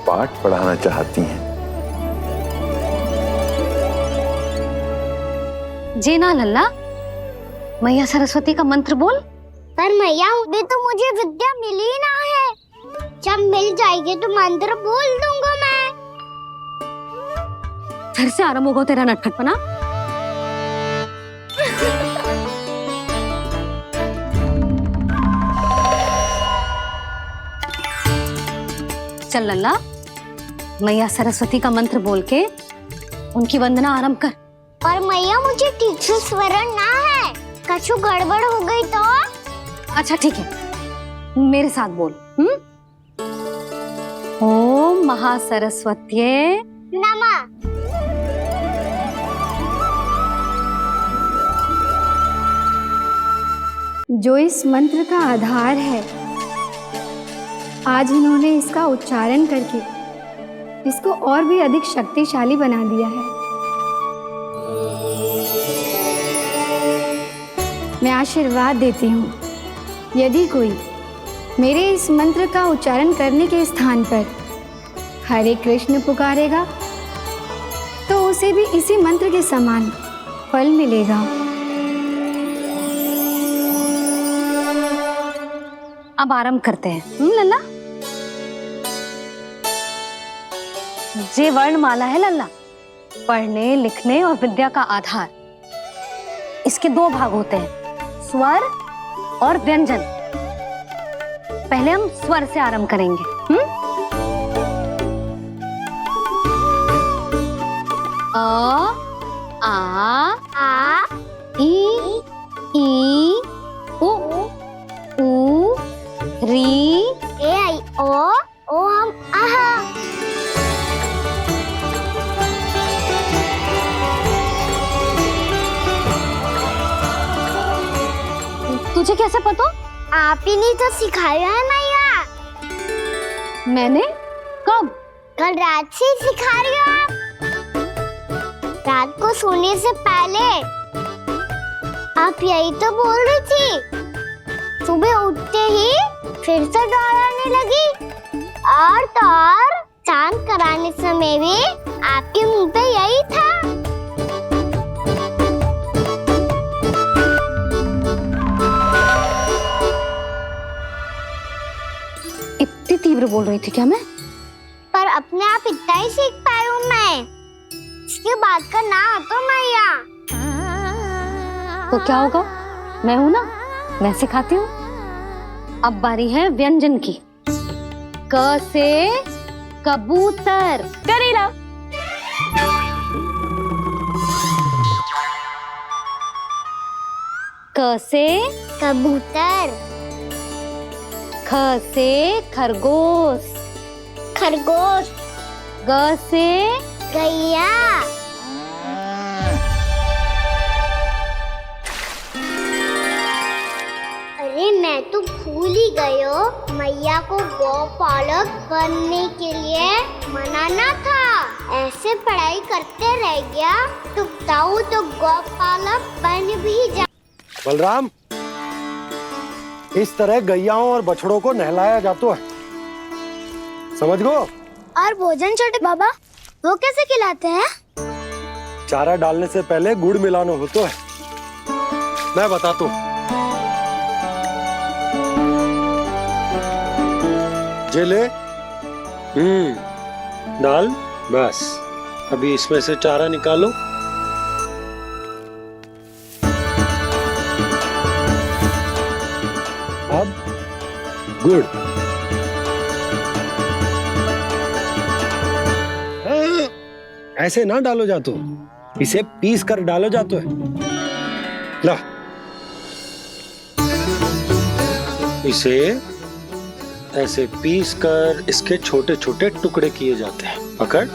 पाठ पढ़ाना चाहती हैं। जी ना लल्ला, मैया सरस्वती का मंत्र बोल। पर मैया अभी तो मुझे विद्या मिली ना है। जब मिल जाएगी तो मंत्र बोल दूंगा मैं। फिर से आरंभ होगा तेरा नटखटपना। चल लल्ला, मैया सरस्वती का मंत्र बोल के उनकी वंदना आरंभ कर। पर मैया मुझे ठीक से स्मरण ना है, कछु गड़बड़ हो गई तो? अच्छा ठीक है, मेरे साथ बोल। ओम महासरस्वत्ये नमः। जो इस मंत्र का आधार है, आज इन्होंने इसका उच्चारण करके इसको और भी अधिक शक्तिशाली बना दिया है। मैं आशीर्वाद देती हूँ, यदि कोई मेरे इस मंत्र का उच्चारण करने के स्थान पर हरे कृष्ण पुकारेगा तो उसे भी इसी मंत्र के समान फल मिलेगा। अब आरंभ करते हैं। लल्ला, जे वर्णमाला है लल्ला, पढ़ने लिखने और विद्या का आधार। इसके दो भाग होते हैं, स्वर और व्यंजन। पहले हम स्वर से आरंभ करेंगे। अ, आ, ई, उ, री, ए, आई, ओ, हम, आहा। तुझे कैसे पता? आप ही ने तो सिखाया है मैया। मैंने? कब? कल रात से सिखा रही हो आप। रात को सोने से पहले आप यही तो बोल रही थी। सुबह उठते ही फिर से दोहराने लगी, और तो और चांद कराने समय भी आपके मुंह पे यही था। इतनी तीव्र बोल रही थी क्या मैं? पर अपने आप इतना ही सीख पाई हूँ मैं। इसके बाद का ना तो मैया। तो क्या होगा? मैं हूं ना, मैं सिखाती हूँ। अब बारी है व्यंजन की। क से कबूतर। करेला। क से कबूतर। ख से खरगोश। खरगोश। ग से गैया। अरे मैं तो भूल ही गई हूँ, मैया को गौपालक बनने के लिए मनाना था। ऐसे पढ़ाई करते रह गया तो बताओ तो गौपालक बन भी जा। बलराम, इस तरह गैयाओं और बछड़ों को नहलाया जाता है, समझ गो? और भोजन छोटे बाबा वो कैसे खिलाते हैं? चारा डालने से पहले गुड़ मिलाना हो तो है, मैं बताता हूँ। जेले डाल, बस अभी इसमें से चारा निकालो। अब गुड़, ऐसे ना डालो जातो, इसे पीस कर डालो जातो है। ला, इसे ऐसे पीस कर इसके छोटे छोटे टुकड़े किए जाते हैं। पकड़।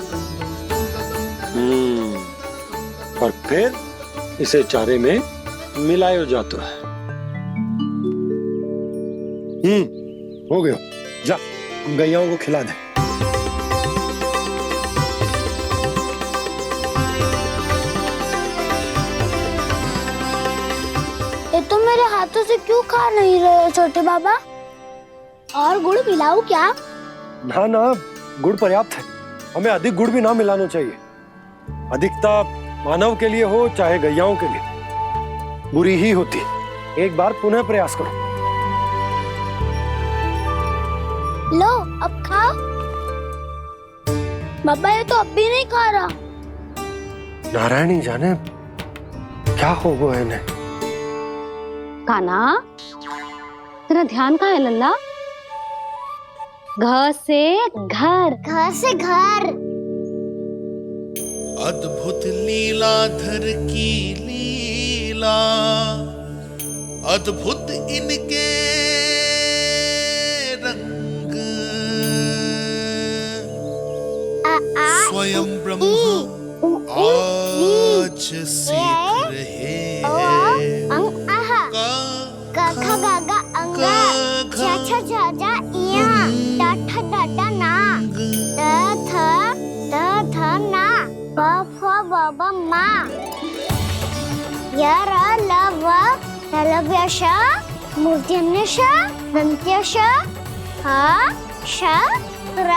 और फिर इसे चारे में मिलायो जाता है। हो गया, जा गैयाओं को खिला दे। ये तो मेरे हाथों से क्यों खा नहीं रहे हो छोटे बाबा? और गुड़ मिलाऊं क्या? ना ना, गुड़ पर्याप्त है, हमें अधिक गुड़ भी ना मिलाना चाहिए। अधिकता मानव के लिए हो चाहे गैयाओं के लिए बुरी ही होती। एक बार पुनः प्रयास करो। लो अब खाओ। बाबा ये तो अब भी नहीं खा रहा। नारायणी जाने क्या हो गया इन्हें। कान्हा, तेरा ध्यान कहाँ है लल्ला? घर से घर, घर से घर। अद्भुत लीलाधर की लीला, अद्भुत इनके रंग, स्वयं ब्रह्मा आज सीख रहे हैं। गा गा गा अंगा, छा छा छा जा इया, टा ठा टा टा ना, थ ना, ब फ ब ब मा, य र ल व तलव्य श, मूर्धन्य श, दन्त्य श, ह श र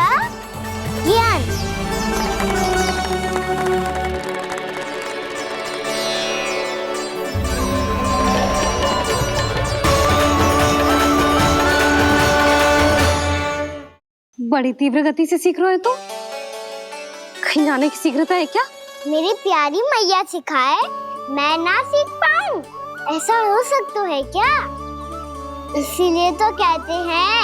ज्ञान। बड़ी तीव्र गति से सीख रहे हो तो कहीं जाने की शीघ्रता है क्या? मेरी प्यारी मैया सिखाए, मैं ना सीख पाऊं, ऐसा हो सकता है क्या? इसीलिए तो कहते हैं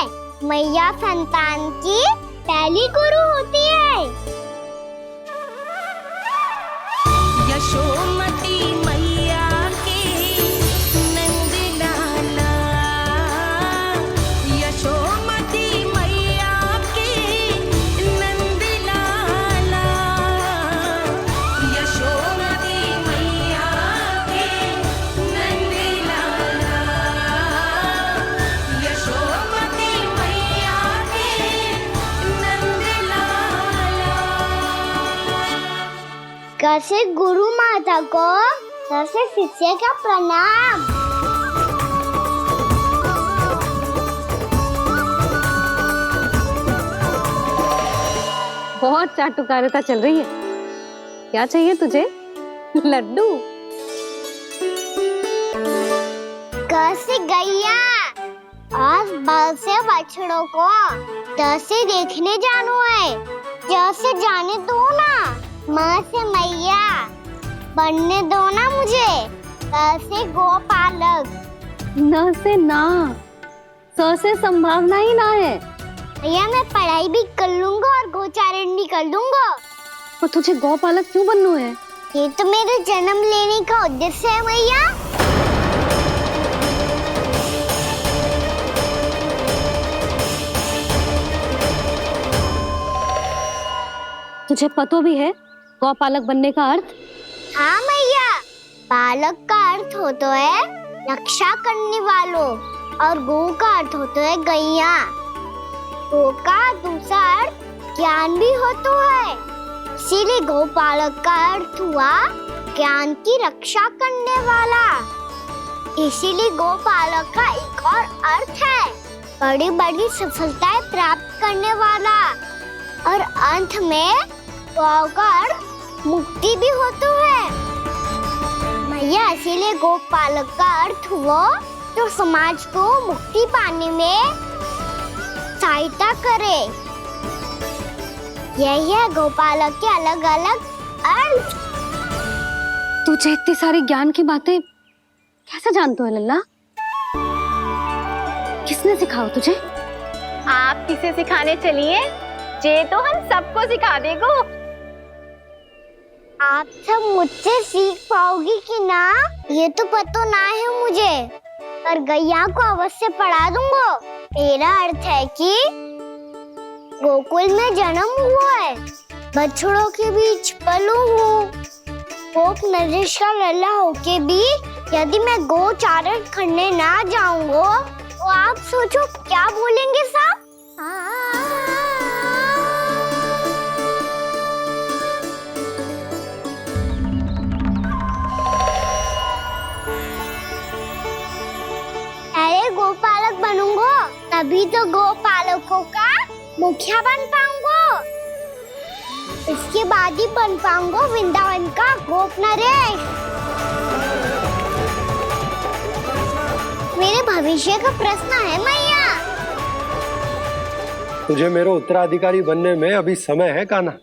मैया संतान की पहली गुरु होती है। यशोमती मैया के नंद लाला, यशोमती मैया के नंद लाला, यशोमती मैया के नंद लाला, यशोमती मैया के नंद लाला। कैसे गुरु माता को सबसे शिष्य का प्रणाम। बहुत चाटुकारिता चल रही है। क्या चाहिए तुझे? लड्डू? कैसे गैया आज बल से बछड़ों को कैसे देखने जानो है, जैसे जाने दो ना, माँ से मैया बनने दो ना मुझे। कैसे गोपालक, न से ना, स से संभावना ही ना है। भैया मैं पढ़ाई भी कर लूंगा और गोचारण भी कर दूंगा। तो तुझे गौपालक क्यों बनना है? ये तो मेरे जन्म लेने का उद्देश्य है भैया। तुझे पता भी है गौपालक बनने का अर्थ? हाँ मैया, पालक का अर्थ होता है रक्षा करने वालों और गौ का अर्थ होता है गैया। गौ का दूसरा अर्थ ज्ञान भी होता है, इसीलिए गौपालक का अर्थ हुआ ज्ञान की रक्षा करने वाला। इसीलिए गौपालक का एक और अर्थ है बड़ी बड़ी सफलताएं प्राप्त करने वाला। और अंत में गौ का अर्थ मुक्ति भी होता है मैया। इसीलिए गोपालक का अर्थ हुआ जो समाज को मुक्ति पाने में सहायता करे। यही है गोपालक के अलग अलग अर्थ। तुझे इतनी सारी ज्ञान की बातें कैसे जानते हो लल्ला? किसने सिखाओ तुझे? आप किसे सिखाने चलिए? जे तो हम सबको सिखा देगो। आप सब मुझसे सीख पाओगी कि ना ये तो पता ना है मुझे, पर गैया को अवश्य पढ़ा दूंगा। मेरा अर्थ है कि गोकुल में जन्म हुआ है, बछड़ों के बीच पलू हूँ, गोप नरेश का लल्ला होके भी यदि मैं गोचारण करने ना जाऊंगा तो आप सोचो क्या बोलेंगे साहब? अरे गोपालक बनूंगा तभी तो गोपालकों का मुखिया बन पाऊंगा। इसके बाद ही बन पाऊंगा वृंदावन का गोप नरेश। मेरे भविष्य का प्रश्न है मैया। तुझे मेरा उत्तराधिकारी बनने में अभी समय है कान्हा,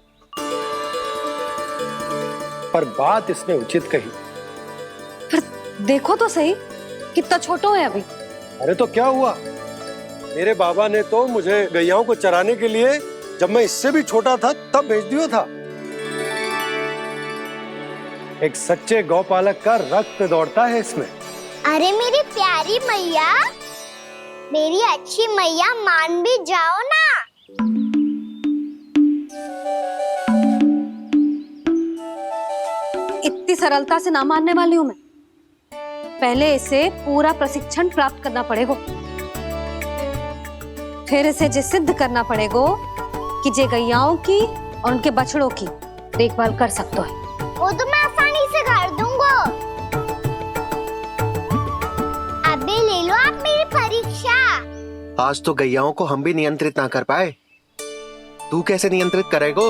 पर बात इसने उचित कही। पर देखो तो सही कितना छोटो है अभी। अरे तो क्या हुआ, मेरे बाबा ने तो मुझे गैयाओं को चराने के लिए जब मैं इससे भी छोटा था तब भेज दिया था। एक सच्चे गौपालक का रक्त दौड़ता है इसमें। अरे मेरी प्यारी मैया, मेरी अच्छी मैया, मान भी जाओ ना। इतनी सरलता से ना मानने वाली हूं मैं। पहले इसे पूरा प्रशिक्षण प्राप्त करना पड़ेगा, फिर इसे जे सिद्ध करना पड़ेगा कि जे गैयाओं की और उनके बछड़ों की देखभाल कर सकते है। वो तो मैं आसानी से कर दूंगा। अबे ले लो आप मेरी परीक्षा। आज तो गैयाओं को हम भी नियंत्रित ना कर पाए, तू कैसे नियंत्रित करेगो?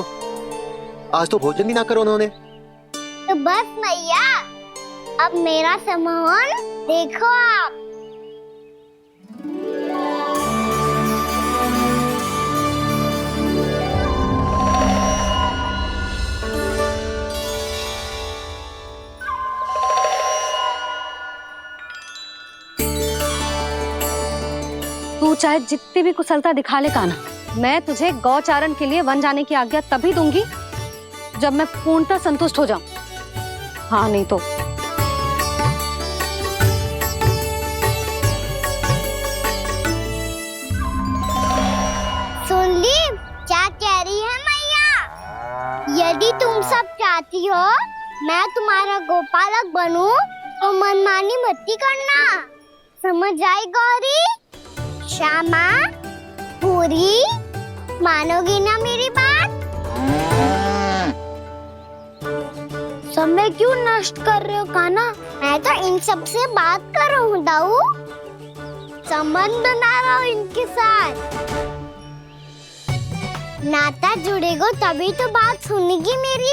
आज तो भोजन भी ना करो उन्होंने। तो बस मैया, अब मेरा सम्मान देखो आप। तू चाहे जितनी भी कुशलता दिखा ले कान्हा, मैं तुझे गौचारण के लिए वन जाने की आज्ञा तभी दूंगी जब मैं पूर्णतः संतुष्ट हो जाऊं। हाँ नहीं तो सुन ली क्या कह रही है मैया? यदि तुम सब चाहती हो मैं तुम्हारा गोपालक बनूं तो मनमानी मत करना, समझ आई गौरी? श्यामा, पूरी, मानोगी ना मेरी बात? समय क्यों नष्ट कर रहे हो कान्हा? मैं तो इन सब से बात कर रहा हूँ दाऊ, संबंध बना रहा हूँ इनके साथ। नाता जुड़ेगा तभी तो बात सुनेगी मेरी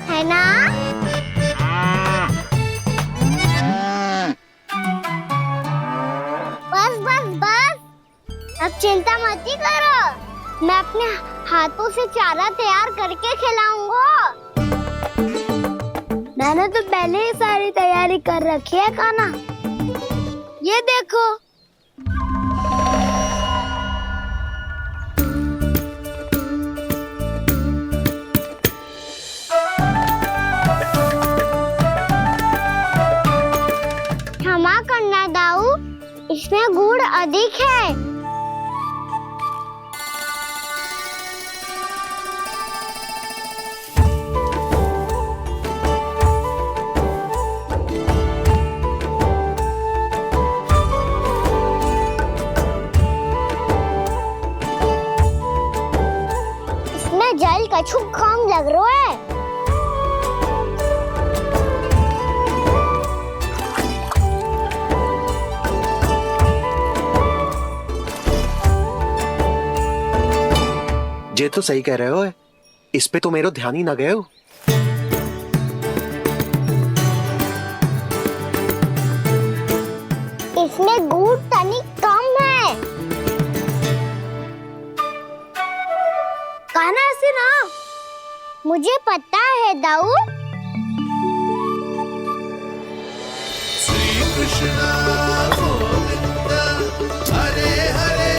है ना? बस बस बस, अब चिंता मत ही करो, मैं अपने हाथों से चारा तैयार करके खिलाऊंगा। मैंने तो पहले ही सारी तैयारी कर रखी है कान्हा, ये देखो। क्षमा करना दाऊ, इसमें गुड़ अधिक है। इसमें जल कछु कम लग रहा है। जे तो सही कह रहे हो, इस पे तो मेरो ध्यान ही ना गए हो। इसमें गुड़ तनिक कम है। कहना ऐसे ना, मुझे पता है दाऊ। श्री कृष्ण गोविंद हरे हरे,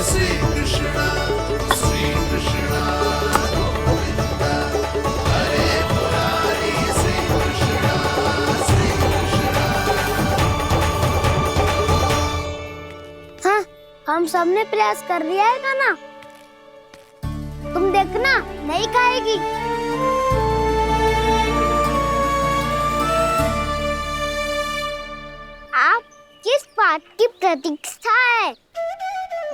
श्री कृष्ण गोविंद हरे मुरारी, श्री कृष्ण हाँ, हम सबने प्रयास कर लिया है ना। तुम देखना, नहीं खाएगी। आप किस बात की प्रतीक्षा है?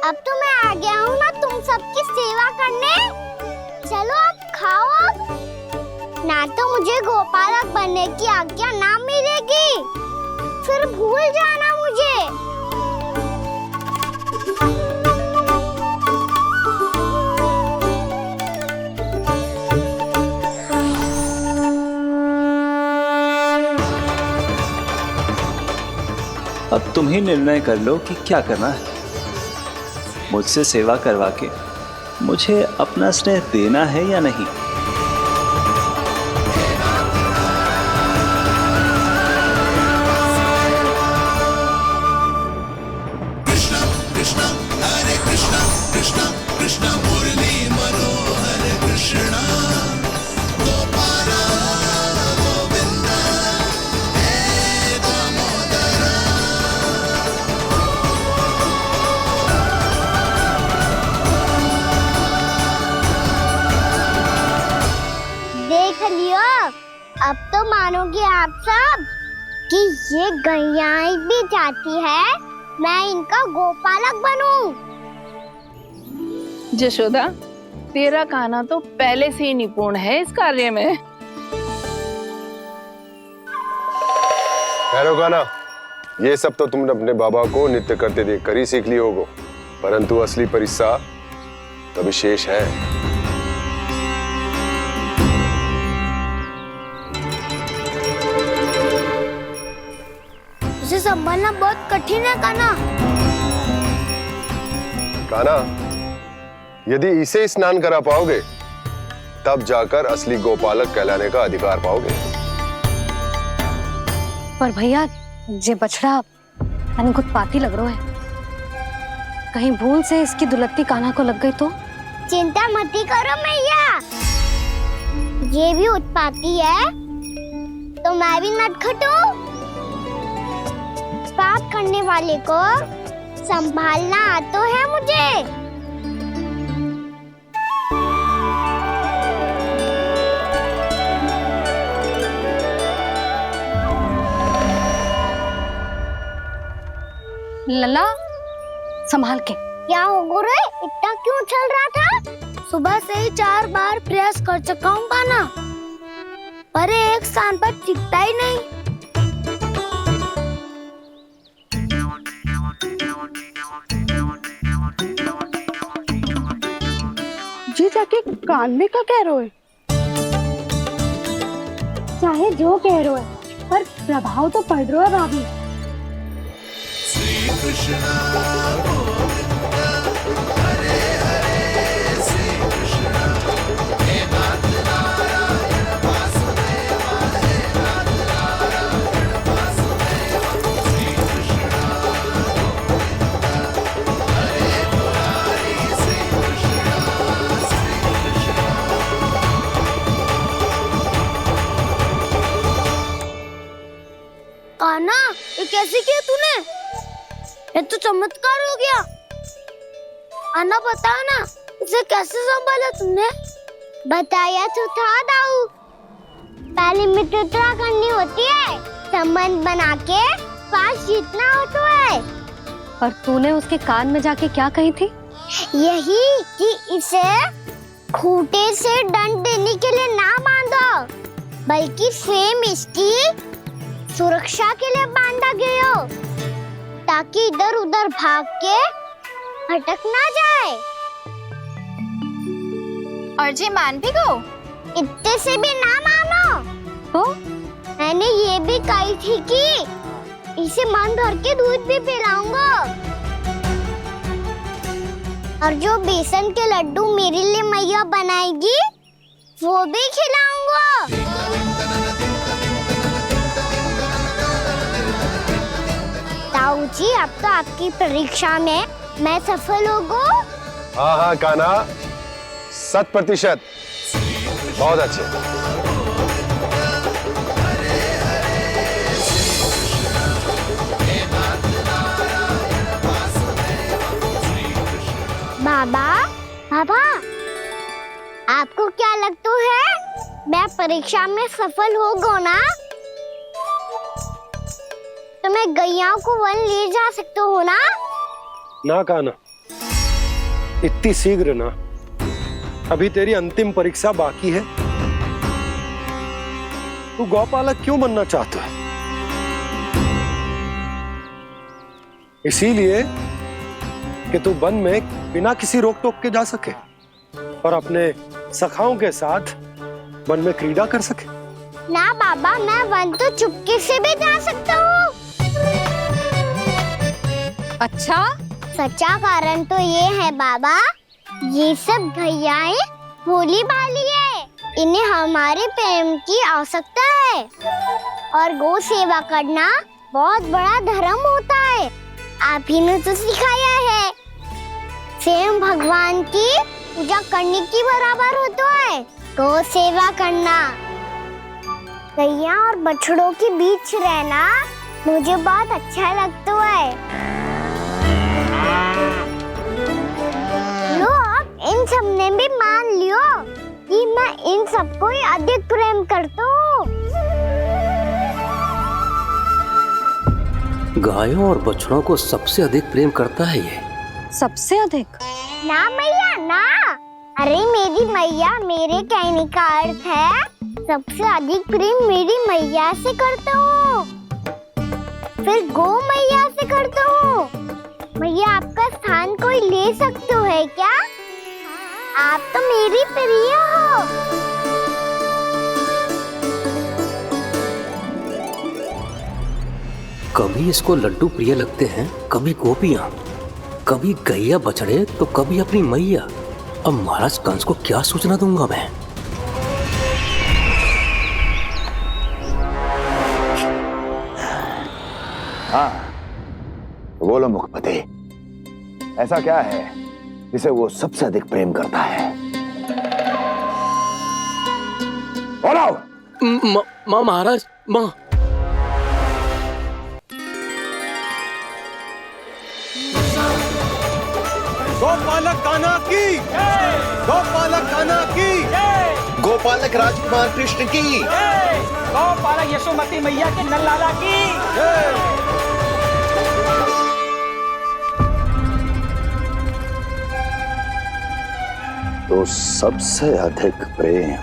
अब तो मैं आ गया हूँ ना तुम सबकी सेवा करने। चलो आप खाओ अब। ना तो मुझे गोपालक बनने की आज्ञा ना मिलेगी, फिर भूल जाना मुझे। अब तुम ही निर्णय कर लो कि क्या करना है। मुझसे सेवा करवा के मुझे अपना स्नेह देना है या नहीं। कृष्ण कृष्ण हरे कृष्ण कृष्ण कृष्ण मुरली मनोहर कृष्ण गोपाल गोविंद हे दामोदर। देख लियो, अब तो मानोगे आप सब कि ये गैयाएं भी चाहती है मैं इनका गोपालक बनूं। जशोदा, तेरा कान्हा तो पहले से ही निपुण है इस कार्य में। ठहरो कान्हा, ये सब तो तुमने अपने बाबा को नृत्य करते देख कर ही सीख ली होगो, परंतु असली परिस्सा तो विशेष है। उसे संभालना बहुत कठिन है कान्हा। कान्हा, यदि इसे स्नान करा पाओगे तब जाकर असली गोपालक कहलाने का अधिकार पाओगे। पर भैया, जे बछड़ा यानी उत्पाती लग रहा है, कहीं भूल से इसकी दुलत्ती कान्हा को लग गई तो? चिंता मती करो मैया, ये भी उत्पाती है तो मैं भी नटखट हूँ। पाप करने वाले को संभालना आता है मुझे। लला, संभाल के। क्या हो गुरु, इतना क्यों चल रहा था? सुबह से ही 4 बार प्रयास कर चुका हूँ कान्हा, पर एक स्थान पर टिकता ही नहीं। जी जाके कान में का कह रहे हो? चाहे जो कह रहे हो, पर प्रभाव तो पड़ रहा है भाभी। श्री कृष्ण गोविंद हरे हरे, श्री कृष्ण हे नाथ नारायण वासुदेव, हे नाथ नारायण वासुदेव। श्री कृष्ण गोविंद हरे मुरारी, श्री कृष्ण कान्हा, ये कैसे किया तूने? ये तो चमत्कार हो गया। अन्ना बताओ ना, इसे कैसे संभाला तुमने? बताया तो था दाऊ, पहले मित्रता करनी होती है, संबंध बना के पास जीतना होता है। पर तूने उसके कान में जाके क्या कही थी? यही कि इसे खूंटे से दंड देने के लिए ना बांधो, बल्कि फेम इसकी सुरक्षा के लिए बांधा गया हो, ताकि इधर उधर भाग के भटक ना जाए। और जी मान भी गो? इतने से भी ना मानो तो मैंने ये भी कही थी कि इसे मन भर के दूध भी पिलाऊंगा और जो बेसन के लड्डू मेरे लिए मैया बनाएगी वो भी खिलाऊंगा। ताऊ जी, अब तो आपकी परीक्षा में मैं सफल होगा। हाँ हाँ कान्हा, 100%। बहुत अच्छे। बाबा, बाबा, आपको क्या लगता है मैं परीक्षा में सफल होगा ना? तो मैं गैया को वन ले जा सकता हूँ ना? ना कान्हा, इतनी शीघ्र ना। अभी तेरी अंतिम परीक्षा बाकी है। तू गौपालक क्यों बनना चाहता है? इसीलिए कि तू वन में बिना किसी रोक टोक के जा सके और अपने सखाओं के साथ वन में क्रीड़ा कर सके। ना बाबा, मैं वन तो चुपके से भी जा सकता हूँ। अच्छा? सच्चा कारण तो ये है बाबा, ये सब गैयाएं भोली भाली है, इन्हें हमारे प्रेम की आवश्यकता है और गौ सेवा करना बहुत बड़ा धर्म होता है। आप ही ने तो सिखाया है, स्वयं भगवान की पूजा करने की बराबर होता है गौ सेवा करना। गैया और बछड़ों के बीच रहना मुझे बहुत अच्छा लगता है। लो, अब इन सब ने भी मान लियो कि मैं इन सबको ही अधिक प्रेम करता हूँ। गायों और बछड़ों को सबसे अधिक प्रेम करता है ये। सबसे अधिक? ना मैया ना, अरे मेरी मैया, मेरे कहने का अर्थ है सबसे अधिक प्रेम मेरी मैया से करता हूँ, फिर गौ मैया से करता हूँ। मैया, आपका स्थान कोई ले सकते है क्या? आप तो मेरी प्रिय हो। कभी इसको लड्डू प्रिय लगते हैं, कभी गोपियां, कभी गैया बछड़े, तो कभी अपनी मैया। अब महाराज कंस को क्या सूचना दूंगा मैं? हाँ, बोलो मुखपति, ऐसा क्या है जिसे वो सबसे अधिक प्रेम करता है? बोलो। माँ महाराज, माँ। गोपालक कान्हा की, गोपालक कान्हा की, गोपालक राजकुमार कृष्ण की, गोपालक यशोमती मैया के नल्लाला की। तो सबसे अधिक प्रेम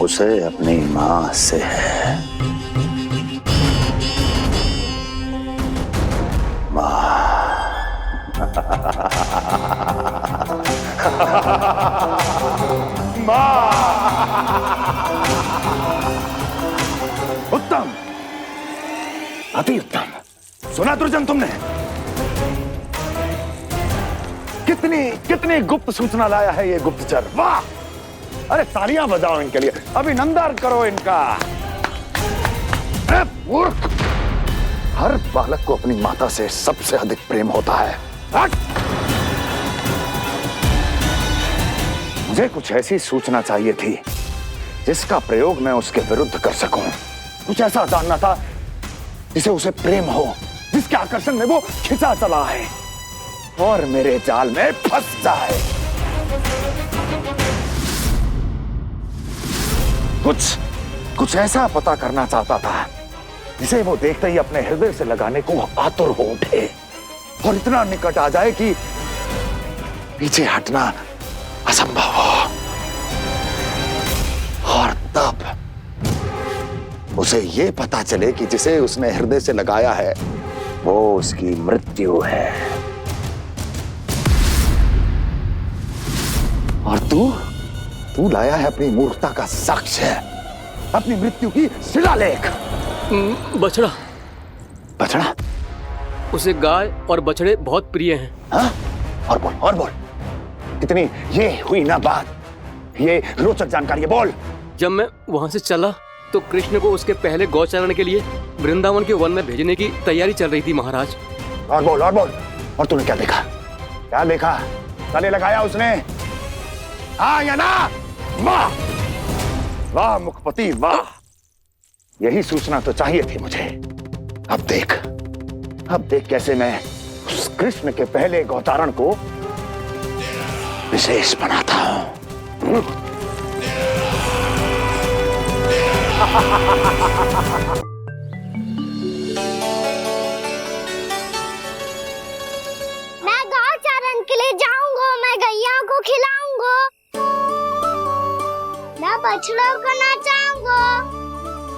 उसे अपनी माँ से है। उत्तम, अति उत्तम। सुना दुर्जन तुमने? कितनी कितनी गुप्त सूचना लाया है ये गुप्तचर। वाह! अरे तालियां बजाओ इनके लिए, अभिनंदन करो इनका। अरे मूर्ख! हर बालक को अपनी माता से सबसे अधिक प्रेम होता है। मुझे कुछ ऐसी सूचना चाहिए थी जिसका प्रयोग मैं उसके विरुद्ध कर सकूं। कुछ ऐसा जानना था जिसे उसे प्रेम हो, जिसके आकर्षण में वो खिंचा चला है और मेरे जाल में फंस जाए। कुछ ऐसा पता करना चाहता था जिसे वो देखते ही अपने हृदय से लगाने को आतुर हो उठे और इतना निकट आ जाए कि पीछे हटना असंभव हो। और तब उसे ये पता चले कि जिसे उसने हृदय से लगाया है वो उसकी मृत्यु है। और तू लाया है अपनी मूर्खता का साक्ष्य, अपनी मृत्यु की शिलालेख। बछड़ा बछड़ा? उसे गाय और बछड़े बहुत प्रिय हैं। हाँ? और बोल कितनी ये हुई ना बात, ये रोचक जानकारी है, बोल। जब मैं वहां से चला तो कृष्ण को उसके पहले गौचारण के लिए वृंदावन के वन में भेजने की तैयारी चल रही थी महाराज। और बोल और तूने क्या देखा? गले लगाया उसने? हाँ या ना? वाह वाह मुखपति वाह, यही सूचना तो चाहिए थी मुझे। अब देख कैसे मैं उस कृष्ण के पहले गौतारण को विशेष बनाता हूं। मैं गौचारण के लिए जाऊंगा, मैं गैया को खिलाऊंगा, मैं बछड़ों को नचाऊंगा,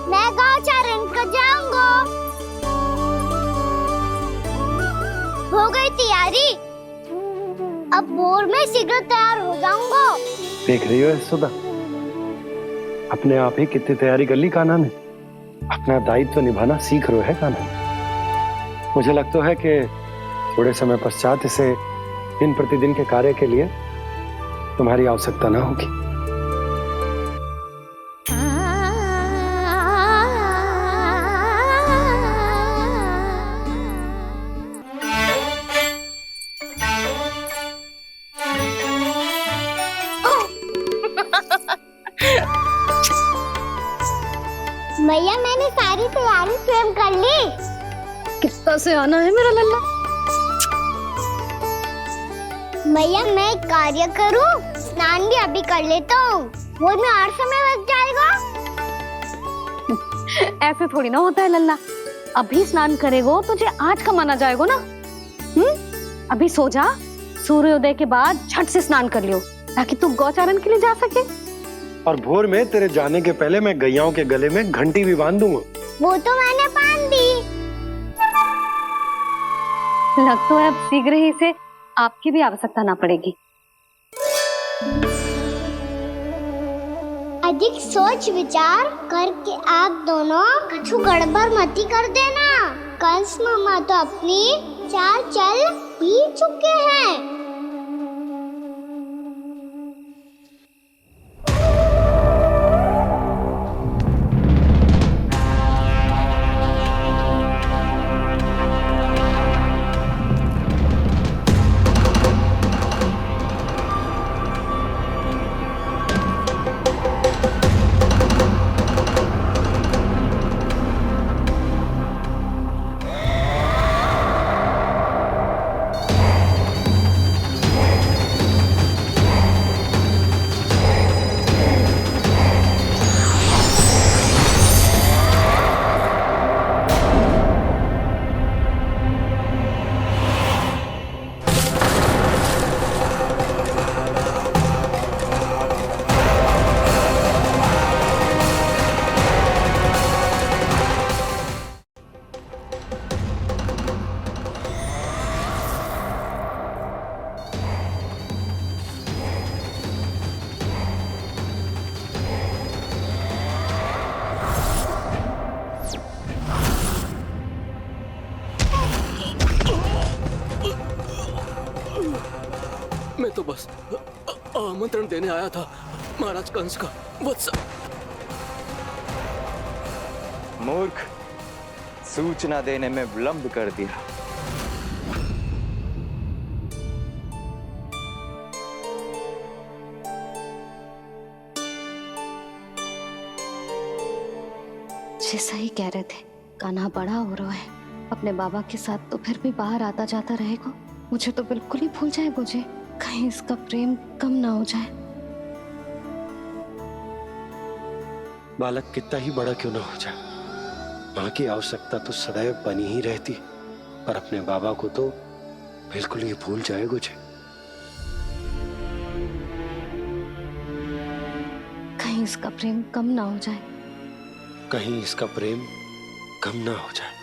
मैं गौचारण को जाऊंगा। हो गई तैयारी, अब भोर में शीघ्र तैयार हो जाऊंगा। देख रही हो सुधा, अपने आप ही कितनी तैयारी कर ली कान्हा ने। अपना दायित्व निभाना सीख रहे है कान्हा। मुझे लगता है कि थोड़े समय पश्चात इसे दिन प्रतिदिन के कार्य के लिए तुम्हारी आवश्यकता ना होगी। भैया मैंने सारी तैयारी स्वयं कर ली। कितना से आना है मेरा लल्ला? भैया मैं एक कार्य करूं, स्नान भी अभी कर लेता हूँ, वो में और समय लग जाएगा। ऐसे थोड़ी ना होता है लल्ला, अभी स्नान करेगो तुझे आज कमाना जाएगो ना। अभी सो जा, सूर्योदय के बाद झट से स्नान कर लियो ताकि तू गौचारण के लिए जा सके। और भोर में तेरे जाने के पहले मैं गैयाओं के गले में घंटी भी बांध दूंगा। वो तो मैंने बांध दी। लग तो है अब शीघ्र ही से आपकी भी आवश्यकता ना पड़ेगी। अधिक सोच विचार करके आप दोनों कछु गड़बड़ मती कर देना। कंस मामा तो अपनी चाल चल ही चुके हैं। मैं तो बस आमंत्रण देने आया था महाराज कंस का वत्स। मूर्ख, सूचना देने में विलंब कर दिया। जैसा ही कह रहे थे, कान्हा बड़ा हो रहा है, अपने बाबा के साथ तो फिर भी बाहर आता जाता रहेगा। मुझे तो बिल्कुल ही भूल जाए मुझे, कहीं इसका प्रेम कम ना हो जाए। बालक कितना ही बड़ा क्यों ना हो जाए, माँ की आवश्यकता तो सदैव बनी ही रहती, पर अपने बाबा को तो बिल्कुल ही भूल जाए मुझे। कहीं इसका प्रेम कम ना हो जाए, कहीं इसका प्रेम कम ना हो जाए।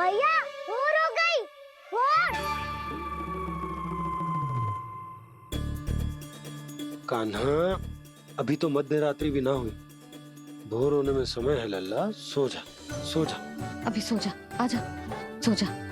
मैया भोर हो गई। भोर। कान्हा, अभी तो मध्य रात्रि भी ना हुई। भोर होने में समय है लल्ला, सो जा सो जा। अभी सो जा, आजा, सो जा।